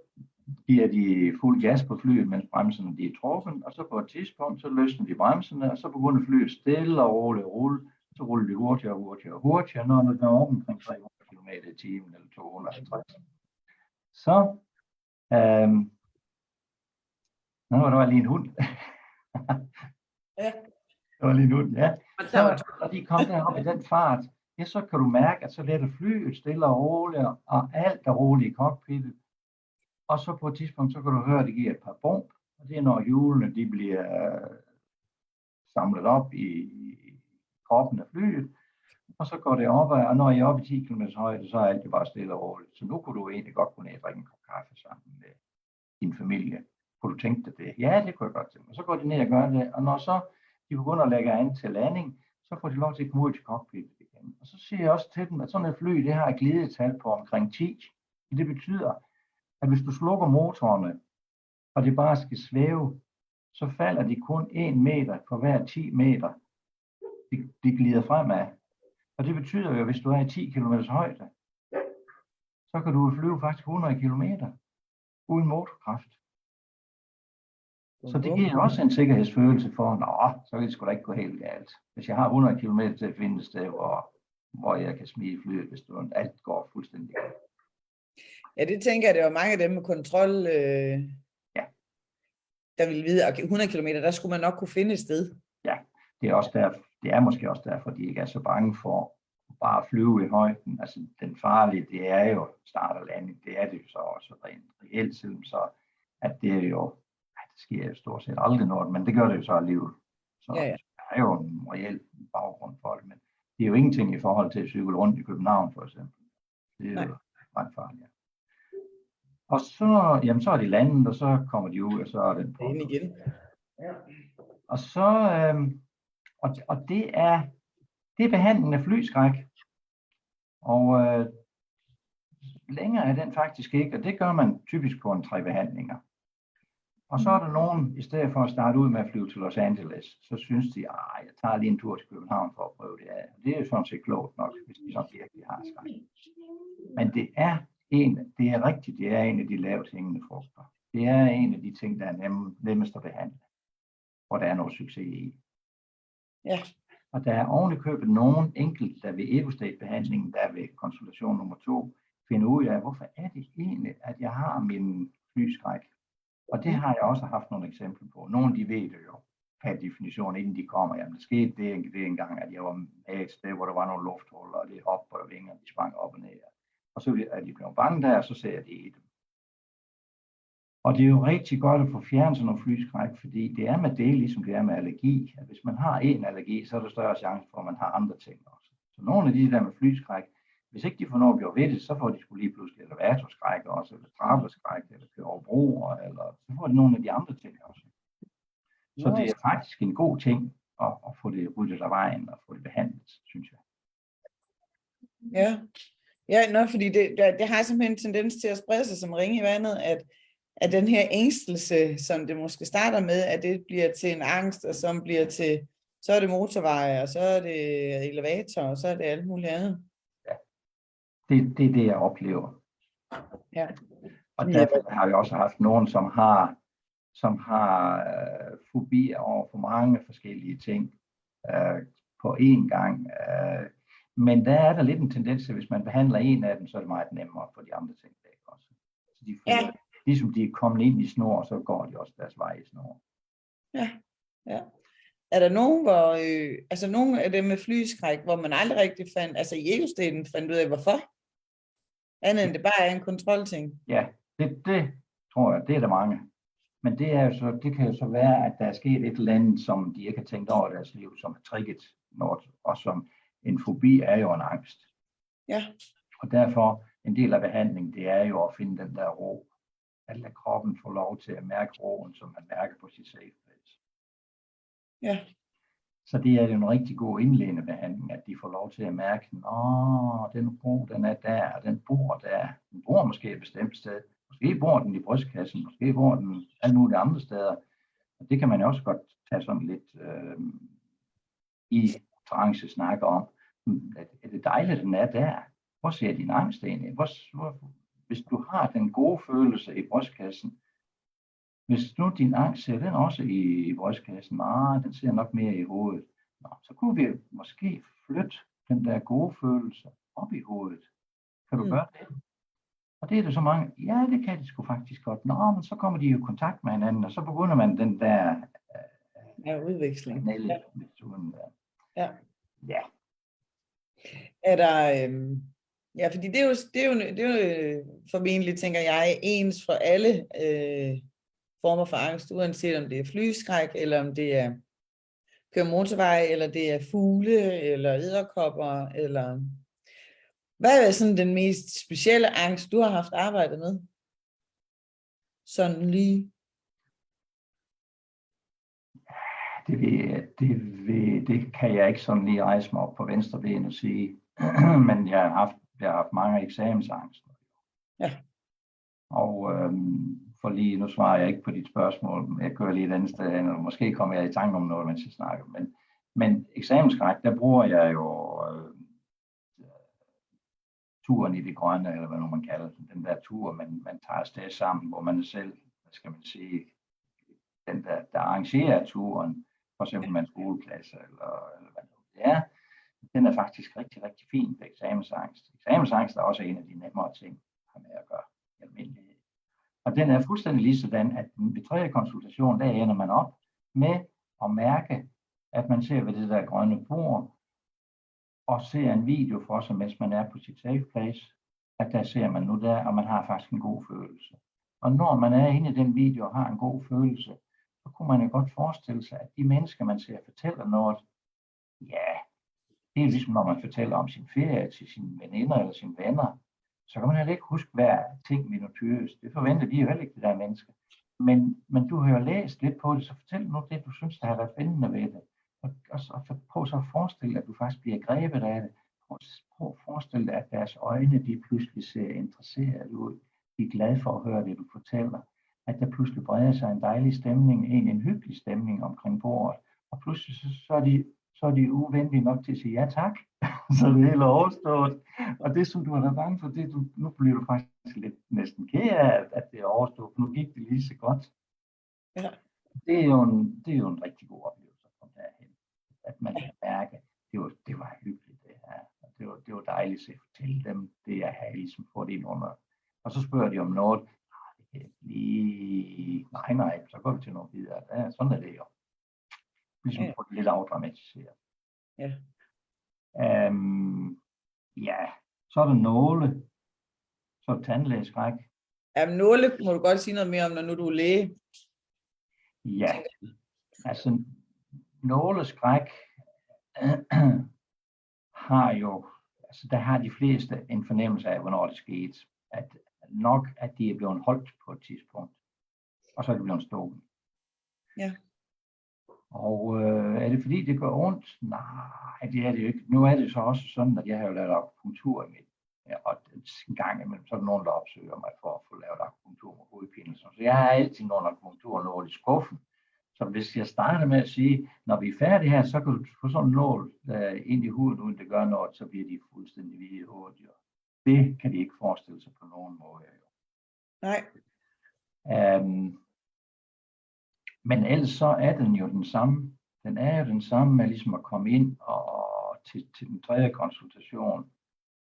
giver de fuld gas på flyet, mens bremserne de er trukket, og så på et tidspunkt, så løsner de bremserne, og så begynder flyet stille og roligt at rulle. Så ruller de hurtigere og hurtigere og hurtigere, når det er op omkring 300 km i timen eller 250. Så Nå, der var lige en hund. Ja. Der var lige en hund, ja. Og Så når de kom derop i den fart, ja, så kan du mærke, at så letter flyet stille og roligt, og alt er roligt i cockpittet. Og så på et tidspunkt, så kan du høre, at det giver et par bump, og det er når hjulene de bliver samlet op i kroppen af flyet, og så går det op, og når I er oppe i 10 km højde, så er alt jo bare stille og roligt. Så nu kunne du egentlig godt gå ned og drikke en kop kaffe sammen med din familie. Kunne du tænke dig det? Ja, det kunne jeg godt tænke mig. Så går de ned og gør det, og når så de begynder at lægge an til landing, så får de lov til at komme ud til cockpittet igen. Og så siger jeg også til dem, at sådan et fly, det har et glidetal på omkring 10. Det betyder, at hvis du slukker motorerne, og det bare skal svæve, så falder de kun 1 meter for hver 10 meter. De glider fremad. Og det betyder jo, at hvis du er i 10 km højde, så kan du flyve faktisk 100 km uden motorkraft. Så det giver også en sikkerhedsfølelse for, så kan det sgu da ikke gå helt galt. Hvis jeg har 100 km til at finde et sted, hvor jeg kan smide flyet, hvis alt går fuldstændig galt. Ja, det tænker jeg, det var mange af dem med kontrol, der ville vide, at 100 km, der skulle man nok kunne finde et sted. Ja, det er måske også derfor, de ikke er så bange for bare at flyve i højden. Altså den farlige, det er jo start og landing, det er det jo så også rent reelt, selvom så, at det er jo, det sker jo stort set aldrig noget, men det gør det jo så alligevel. Så ja. der er jo en reel baggrund for det, men det er jo ingenting i forhold til at cykle rundt i København for eksempel. Det er jo ret farligt. Og så, jamen, så er de landet, og så kommer de ud, og så er den på. Ind igen. Ja. Og så, og det er behandlingen af flyskræk. Og længere er den faktisk ikke, og det gør man typisk på 3 behandlinger. Og så er der nogen, i stedet for at starte ud med at flyve til Los Angeles, så synes de, jeg tager lige en tur til København for at prøve det af. Det er jo sådan set klogt nok, hvis de så virkelig har skræk. Men det er rigtigt, det er en af de lavt hængende frugter. Det er en af de ting, der er nemmest at behandle, hvor der er noget succes i. Ja. Og der er ovenikøbet nogen enkelt, der ved evostat-behandlingen, der ved konsultation nummer 2, finder ud af, hvorfor er det egentlig, at jeg har min flyskræk. Og det har jeg også haft nogle eksempler på. Nogle de ved det jo, per definition, inden de kommer. Jamen, der skete det engang, at jeg var med et sted, hvor der var nogle lufthuller, og det hop og vinger, de sprang op og ned. Og så er de blevet bange der, og så ser de i dem. Og det er jo rigtig godt at få fjernet sådan noget flyskræk, fordi det er med det, ligesom det er med allergi. At hvis man har en allergi, så er der større chance for, at man har andre ting også. Så nogle af de der med flyskræk, hvis ikke de får noget at gøre ved det, så får de skulle lige pludselig elevatorskræk også, eller trappeskræk, eller køre over broer, eller så får de nogle af de andre ting også. Så det er faktisk en god ting at få det ryddet af vejen og få det behandlet, synes jeg. Ja, fordi det har simpelthen en tendens til at sprede sig som ringe i vandet, at den her ængstelse, som det måske starter med, at det bliver til en angst, og som bliver til, så er det motorveje, og så er det elevator, og så er det alt muligt andet. Ja, det er det, jeg oplever. Ja. Og derfor har vi også haft nogen, som har fobier over for mange forskellige ting på én gang. Men der er der lidt en tendens til, hvis man behandler en af dem, så er det meget nemmere for de andre ting væk også. Så de føler, ligesom de er kommet ind i snor, så går de også deres vej i snor. Ja. Er der nogen, hvor, nogle af dem med flyskræk, hvor man aldrig rigtig fandt, altså i egostaten fandt ud af, hvorfor? Andet end det bare er en kontrolting. Ja, det tror jeg, det er der mange. Men det kan jo så være, at der er sket et eller andet, som de ikke har tænkt over i deres liv, som har trigget noget, og som en fobi er jo en angst. Ja. Og derfor, en del af behandlingen, det er jo at finde den der ro. At lade kroppen få lov til at mærke roen, som man mærker på sit safe place. Ja. Så det er jo en rigtig god indledende behandling, at de får lov til at mærke, den ro, den er der, og den bor der. Den bor måske et bestemt sted. Måske bor den i brystkassen, måske bor den alle mulige andre steder. Og det kan man også godt tage sådan lidt i trance snakke om. Er det dejligt, at den er der? Hvor ser din angst egentlig? Hvis du har den gode følelse i brystkassen, hvis nu din angst ser den også i brystkassen, den ser nok mere i hovedet, så kunne vi måske flytte den der gode følelse op i hovedet. Kan du gøre det? Og det er der så mange, ja, det kan de sgu faktisk godt. Nå, men så kommer de jo i kontakt med hinanden, og så begynder man den der udveksling. metoden der. Ja. Ja. Er der, ja, fordi det er jo formentlig, tænker jeg, ens for alle former for angst, uanset om det er flyskræk, eller om det er køre motorvej, eller det er fugle, eller edderkopper, eller hvad er sådan den mest specielle angst, du har haft arbejdet med? Sådan lige. Det kan jeg ikke sådan lige rejse mig op på venstre ben og sige, men jeg har haft mange eksamensangst. Ja. Og for lige, nu svarer jeg ikke på dit spørgsmål, jeg kører lige et andet sted hen, eller måske kommer jeg i tanke om noget, mens jeg snakker, men eksamensskræk, der bruger jeg jo turen i det grønne, eller hvad nu man kalder det, den der tur, man tager afsted sammen, hvor man selv, hvad skal man sige, den der arrangerer turen, for eksempel med en skoleklasse, eller hvad det er, den er faktisk rigtig, rigtig fin for eksamensangst. Eksamensangst er også en af de nemmere ting, har med at gøre i almindelighed. Og den er fuldstændig lige sådan, at ved tredje konsultation, der ender man op med at mærke, at man ser ved det der grønne bord, og ser en video for sig, mens man er på sit safe place, at der ser man nu der, og man har faktisk en god følelse. Og når man er inde i den video og har en god følelse, så kunne man jo godt forestille sig, at de mennesker, man ser fortæller noget, ja, det er ligesom når man fortæller om sin ferie til sine veninder eller sine venner, så kan man heller ikke huske hver ting minutiøst. Det forventer de jo heller ikke, de der mennesker. Men du har jo læst lidt på det, så fortæl nu det, du synes, der har været spændende ved det. Og prøv så at forestille dig, at du faktisk bliver grebet af det. Prøv at forestille dig, at deres øjne, de pludselig ser interesseret ud. De er glade for at høre det, du fortæller. At der pludselig breder sig en dejlig stemning, en hyggelig stemning omkring bordet. Og pludselig så er de uvenlige nok til at sige ja tak. Så det hele er overstået. Og det, som du har været bange for, nu bliver du faktisk lidt næsten ked af, at det er overstået. Nu gik det lige så godt. Ja. Det er jo en rigtig god oplevelse at komme derhen. At man kan mærke, det var hyggeligt det her. Det var dejligt at fortælle dem det, jeg havde ligesom fået ind under. Og så spørger de om noget. Nej, så går vi til noget videre. Ja, sådan er det jo. Ligesom få det lidt afdramatiseret. Ja. Ja, så er der nåle. Så er der tandlægeskræk. Jamen, nåle må du godt sige noget mere om, når nu du er læge. Ja, altså nåleskræk har jo, altså der har de fleste en fornemmelse af, hvornår det skete. At de er blevet holdt på et tidspunkt, og så er de blevet stående. Ja. Og er det fordi, det gør ondt? Nej, det er det jo ikke. Nu er det så også sådan, at jeg har jo lavet akupunktur i mit. Ja, og en gang imellem, så er der nogen, der opsøger mig for at få lavet akupunktur med hovedpine. Så jeg har altid nogle akupunktur i skuffen. Så hvis jeg starter med at sige, når vi er færdige her, så kan du få sådan en nål ind i huden, uden det gør noget, så bliver de fuldstændig hvide i hovedet. Det kan de ikke forestille sig på nogen måde. Nej. Men ellers så er den jo den samme. Den er jo den samme med ligesom at komme ind og til den tredje konsultation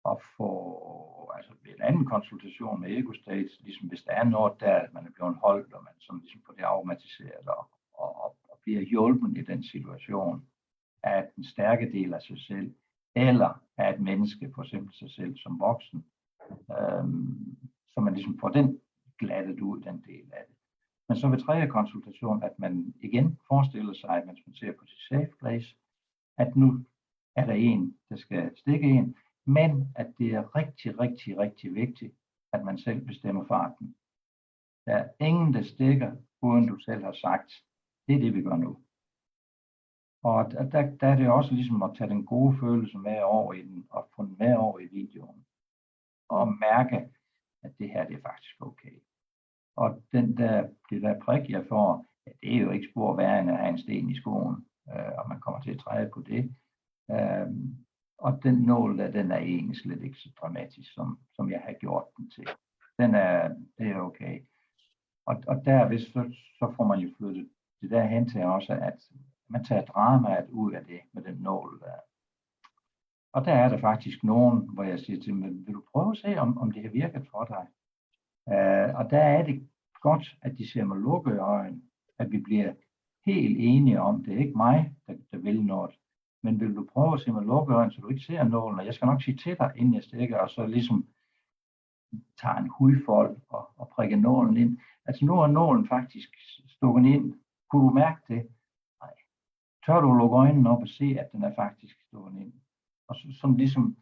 og få, altså ved en anden konsultation med Ego-State, ligesom hvis der er noget der, at man er blevet holdt, og man sådan ligesom får det afmatiseret og bliver hjulpet i den situation af den stærke del af sig selv, eller af et menneske, for eksempel sig selv som voksen, så man ligesom får den glattet ud, den del af det. Men så ved tredje konsultation, at man igen forestiller sig, mens man ser på sit safe place, at nu er der en, der skal stikke en, men at det er rigtig, rigtig, rigtig vigtigt, at man selv bestemmer farten. Der er ingen, der stikker, uden du selv har sagt, det er det, vi gør nu. Og der er det også ligesom at tage den gode følelse med over i den, og få den med over i videoen. Og mærke, at det her, det er faktisk okay. Og det der prik, jeg får, ja, det er jo ikke spor værre, end at have en sten i skoen, og man kommer til at træde på det. Og den nål der, den er egentlig slet ikke så dramatisk, som jeg har gjort den til. Det er okay. Og derved så får man jo flyttet det der hen til også, at man tager dramaet ud af det med den nål der. Og der er der faktisk nogen, hvor jeg siger til dem, vil du prøve at se, om det har virket for dig? Og der er det godt, at de ser med lukkede øjne, at vi bliver helt enige om, det er ikke mig, der vil noget. Men vil du prøve at se med lukkede øjne, så du ikke ser nålen, og jeg skal nok sige til dig, inden jeg stikker, og så ligesom tager en hudfold og prikker nålen ind. Altså nu er nålen faktisk stukket ind. Kunne du mærke det? Nej. Tør du lukke øjnene op og se, at den er faktisk stukket ind? Og så som ligesom,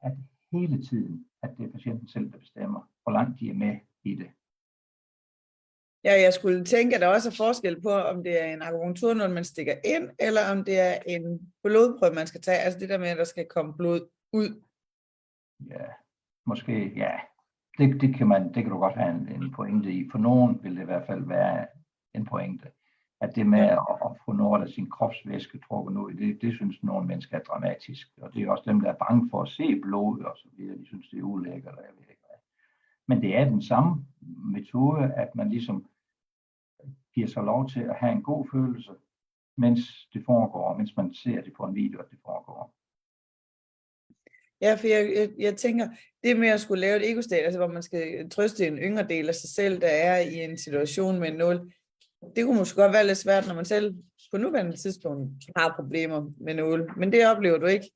at hele tiden, at det er patienten selv, der bestemmer, hvor langt de er med i det. Ja, jeg skulle tænke, at der også er forskel på, om det er en akupunkturnål, man stikker ind, eller om det er en blodprøve, man skal tage. Altså det der med, at der skal komme blod ud. Ja, måske, ja. Det kan du godt have en pointe i. For nogen vil det i hvert fald være en pointe. At det med at få noget af sin kropsvæske trukket ud, det synes nogle mennesker er dramatisk. Og det er også dem, der er bange for at se blod og så videre. De synes, det er ulækkert. Jeg ved ikke hvad. Men det er den samme metode, at man ligesom giver sig lov til at have en god følelse, mens det foregår, mens man ser det på en video, at det foregår. Ja, for jeg tænker, det med at skulle lave et ego-stat, altså hvor man skal trøste en yngre del af sig selv, der er i en situation med en nul, det kunne måske godt være lidt svært, når man selv på nuværende tidspunkt har problemer med nul. Men det oplever du ikke?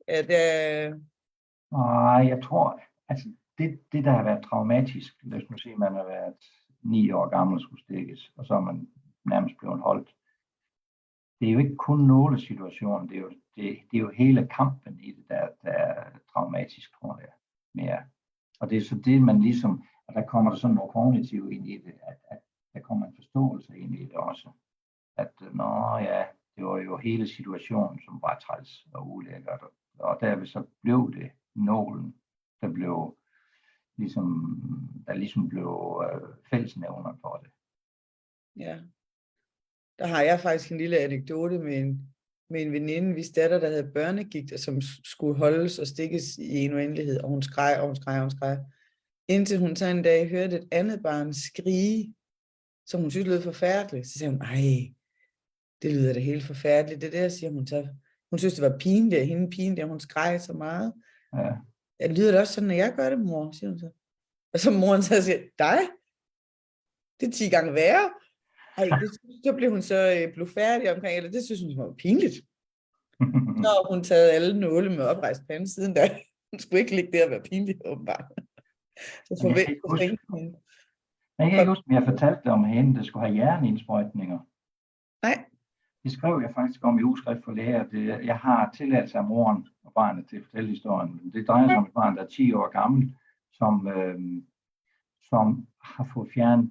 Nej, jeg tror, altså det der har været traumatisk, lad os nu sige, man har været 9 år gammel og skulle stikkes, og så er man nærmest blevet holdt. Det er jo ikke kun nålesituationen, det er jo hele kampen i det, der er traumatisk, tror jeg, mere. Og det er så det, man ligesom, og der kommer der sådan noget kognitivt ind i det, at der kommer en forståelse ind i det også. At det var jo hele situationen, som var træls og ulækkert. Og derved så blev det nålen, der ligesom blev fællesnævner for det. Ja. Der har jeg faktisk en lille anekdote med en veninde, hvis datter, der havde børnegigt, og som skulle holdes og stikkes i en uendelighed, og hun skreg. Indtil hun så en dag hørte et andet barn skrige, som hun synes lød forfærdeligt. Så sagde hun, ej, det lyder da helt forfærdeligt. Det der, siger hun så. Hun synes, det var pinligt, at hun skreg så meget. Ja. Det lyder det også sådan, når jeg gør det, mor, siger hun så. Og så moren så siger, dig? Det er 10 gange værre. Ej, så blev hun så blufærdig omkring, eller det synes hun var pinligt. Så har hun taget alle nåle med oprejst pande siden da. Hun skulle ikke ligge der og være pinlig, åbenbart. Så jeg kan ikke huske, at jeg fortalte om hende, der skulle have hjerneindsprøjtninger. Nej. Det skrev jeg faktisk om i ugeskrift for læger. Jeg har tilladelse af moren og barnet til at fortælle historien. Det drejer sig om et barn, der er 10 år gammel, som har fået fjernet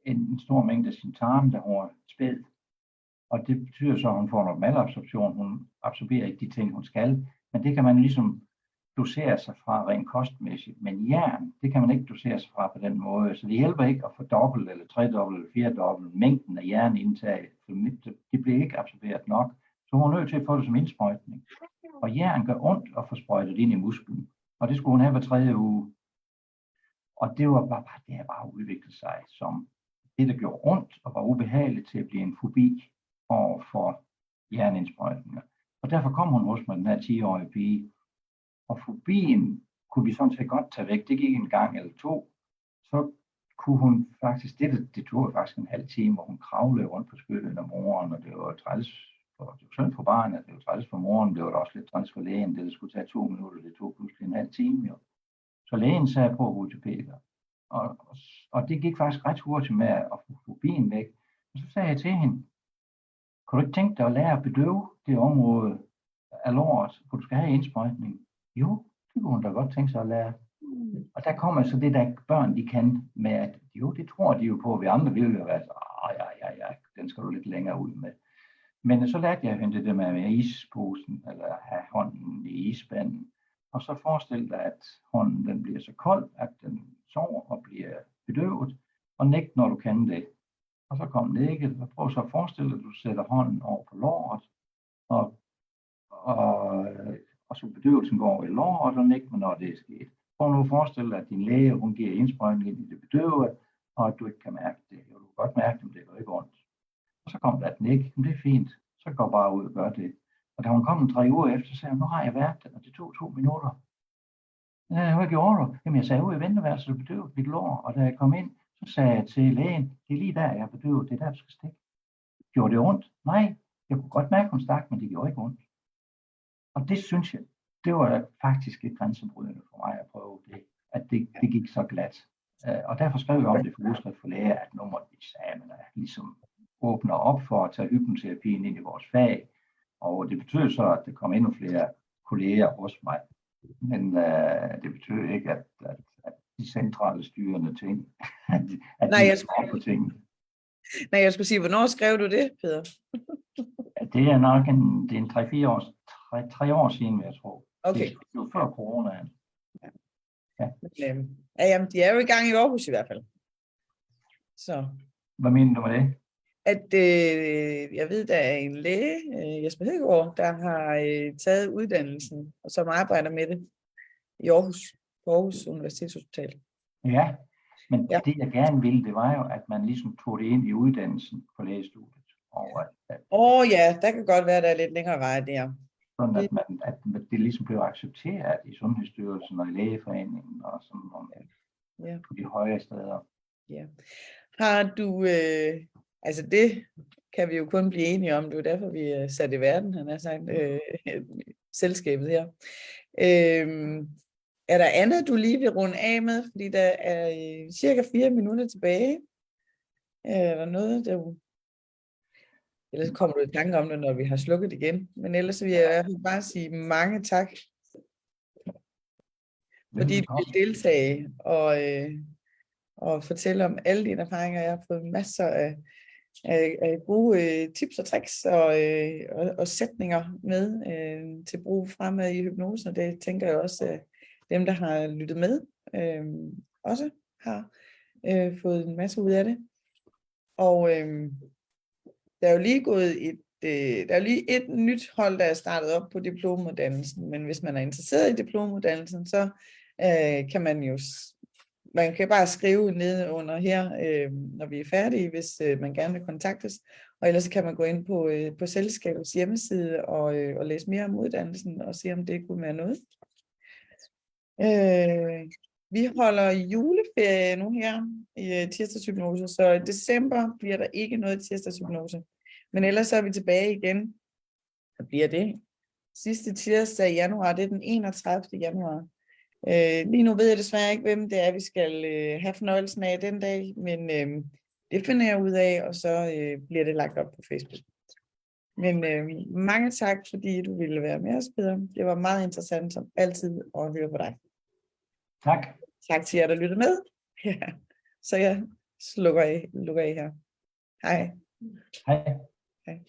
en stor mængde af sin tarm, der hun er spæd. Og det betyder så, at hun får noget malabsorption. Hun absorberer ikke de ting, hun skal. Men det kan man ligesom dosere sig fra rent kostmæssigt. Men jern, det kan man ikke dosere sig fra på den måde. Så det hjælper ikke at få dobbelt, eller tredobbelt, eller firedobbelt mængden af jernindtag. Det bliver ikke absorberet nok. Så hun er nødt til at få det som indsprøjtning. Og jern gør ondt at få sprøjtet ind i musklen. Og det skulle hun have hver 3. uge. Og det har bare udviklet sig som det, der gjorde ondt og var ubehageligt, til at blive en fobi over for jernindsprøjtninger. Og derfor kom hun hos mig, den her 10-årige pige. Og fobien kunne vi sådan set godt tage væk. Det gik en gang eller 2. Så kunne hun faktisk, det tog faktisk en halv time, hvor hun kravlede rundt på skødet af moren, og det var træls for, det var synd for barnet, det var træls for moren, det var også lidt træls for lægen, det skulle tage 2 minutter, det tog pludselig en halv time jo. Så lægen sagde på at gå til Peter. Og det gik faktisk ret hurtigt med at få fobien væk. Og så sagde jeg til hende, kan du ikke tænke dig at lære at bedøve det område af låret, hvor du skal have indsprøjtning? Jo, det kunne hun da godt tænke sig at lære. Og der kommer så det, der børn de kan med, at jo, det tror de jo på, at vi andre vil jo være, ja, den skal du lidt længere ud med. Men så lærte jeg hende det der med isposen, eller have hånden i isspanden. Og så forestil dig, at hånden den bliver så kold, at den sover og bliver bedøvet, og nægt, når du kan det. Og så kom nækket, og prøv så at forestille dig, at du sætter hånden over på låret, og så bedøvelsen går over i låret, og nægt, når det er sket. Prøv nu at forestille dig, at din læge, hun giver indsprøjtning ind i det bedøvede, og at du ikke kan mærke det. Du kan godt mærke det, men det gør ikke ondt. Og så kom der et næk, men det er fint. Så går bare ud og gør det. Og da hun kom 3 uger efter, så sagde hun, nu har jeg været det, og det tog 2 minutter. Hvad gjorde du? Jamen, jeg sagde, jeg venter værelse, du bedøvede mit lår. Og da jeg kom ind, så sagde jeg til lægen, det er lige der, jeg er bedøvet, det er der, du skal stikke. Gjorde det ondt? Nej, jeg kunne godt mærke, hun stak, men det gjorde ikke ondt. Og det synes jeg, det var faktisk et grænsebrydende for mig at prøve det, at det gik så glat. Og derfor skrev jeg om det for Ugeskrift for Læger, at nummereksamener ligesom åbner op for at tage hypnoterapien ind i vores fag. Og det betød så, at der kom endnu flere kolleger hos mig. Men det betød ikke, at de centrale styrende ting, at Nej, de står på tingene. Nej, jeg skulle sige, hvornår skrev du det, Peter? Det er nok en 3 år siden, jeg tror. Okay. Det var før coronaen. Ja. Jamen, de er jo i gang i Aarhus i hvert fald. Så. Hvad mener du med det? At jeg ved, der er en læge, Jesper Hedegaard, der har taget uddannelsen, og som arbejder med det i Aarhus, på Aarhus Universitetshospital. Ja, men det jeg gerne ville, det var jo, at man ligesom tog det ind i uddannelsen på lægestudiet. Ja, der kan godt være, der er lidt længere vej der. Sådan at det ligesom blev accepteret i Sundhedsstyrelsen og i Lægeforeningen og sådan noget på de højere steder. Ja. Har du, altså det kan vi jo kun blive enige om, det er derfor vi er sat i verden, han har sagt, selskabet her. Er der andet, du lige vil runde af med, fordi der er cirka 4 minutter tilbage? Er der noget, der... Ellers kommer du i tanke om det, når vi har slukket igen. Men ellers vil jeg i hvert fald bare sige mange tak, fordi du vil deltage og fortælle om alle dine erfaringer. Jeg har fået masser af gode tips og tricks og sætninger med til brug fremad i hypnosen. Og det tænker jeg også, at dem, der har lyttet med, også har fået en masse ud af det. Og der er jo lige et nyt hold, der er startet op på diplomuddannelsen, men hvis man er interesseret i diplomuddannelsen, så kan man kan bare skrive nede under her, når vi er færdige, hvis man gerne vil kontaktes, og ellers kan man gå ind på selskabets hjemmeside og læse mere om uddannelsen og se, om det kunne være noget. Vi holder juleferie nu her i tirsdagshypnose, så i december bliver der ikke noget tirsdagshypnose. Men ellers så er vi tilbage igen. Hvad bliver det? Sidste tirsdag i januar, det er den 31. januar. Lige nu ved jeg desværre ikke, hvem det er, vi skal have fornøjelsen af den dag, men det finder jeg ud af, og så bliver det lagt op på Facebook. Men mange tak, fordi du ville være med os, Peter. Det var meget interessant som altid at høre på dig. Tak. Tak til jer, der lyttede med. Ja. Så jeg lukker af her. Hej. Hej. Hej.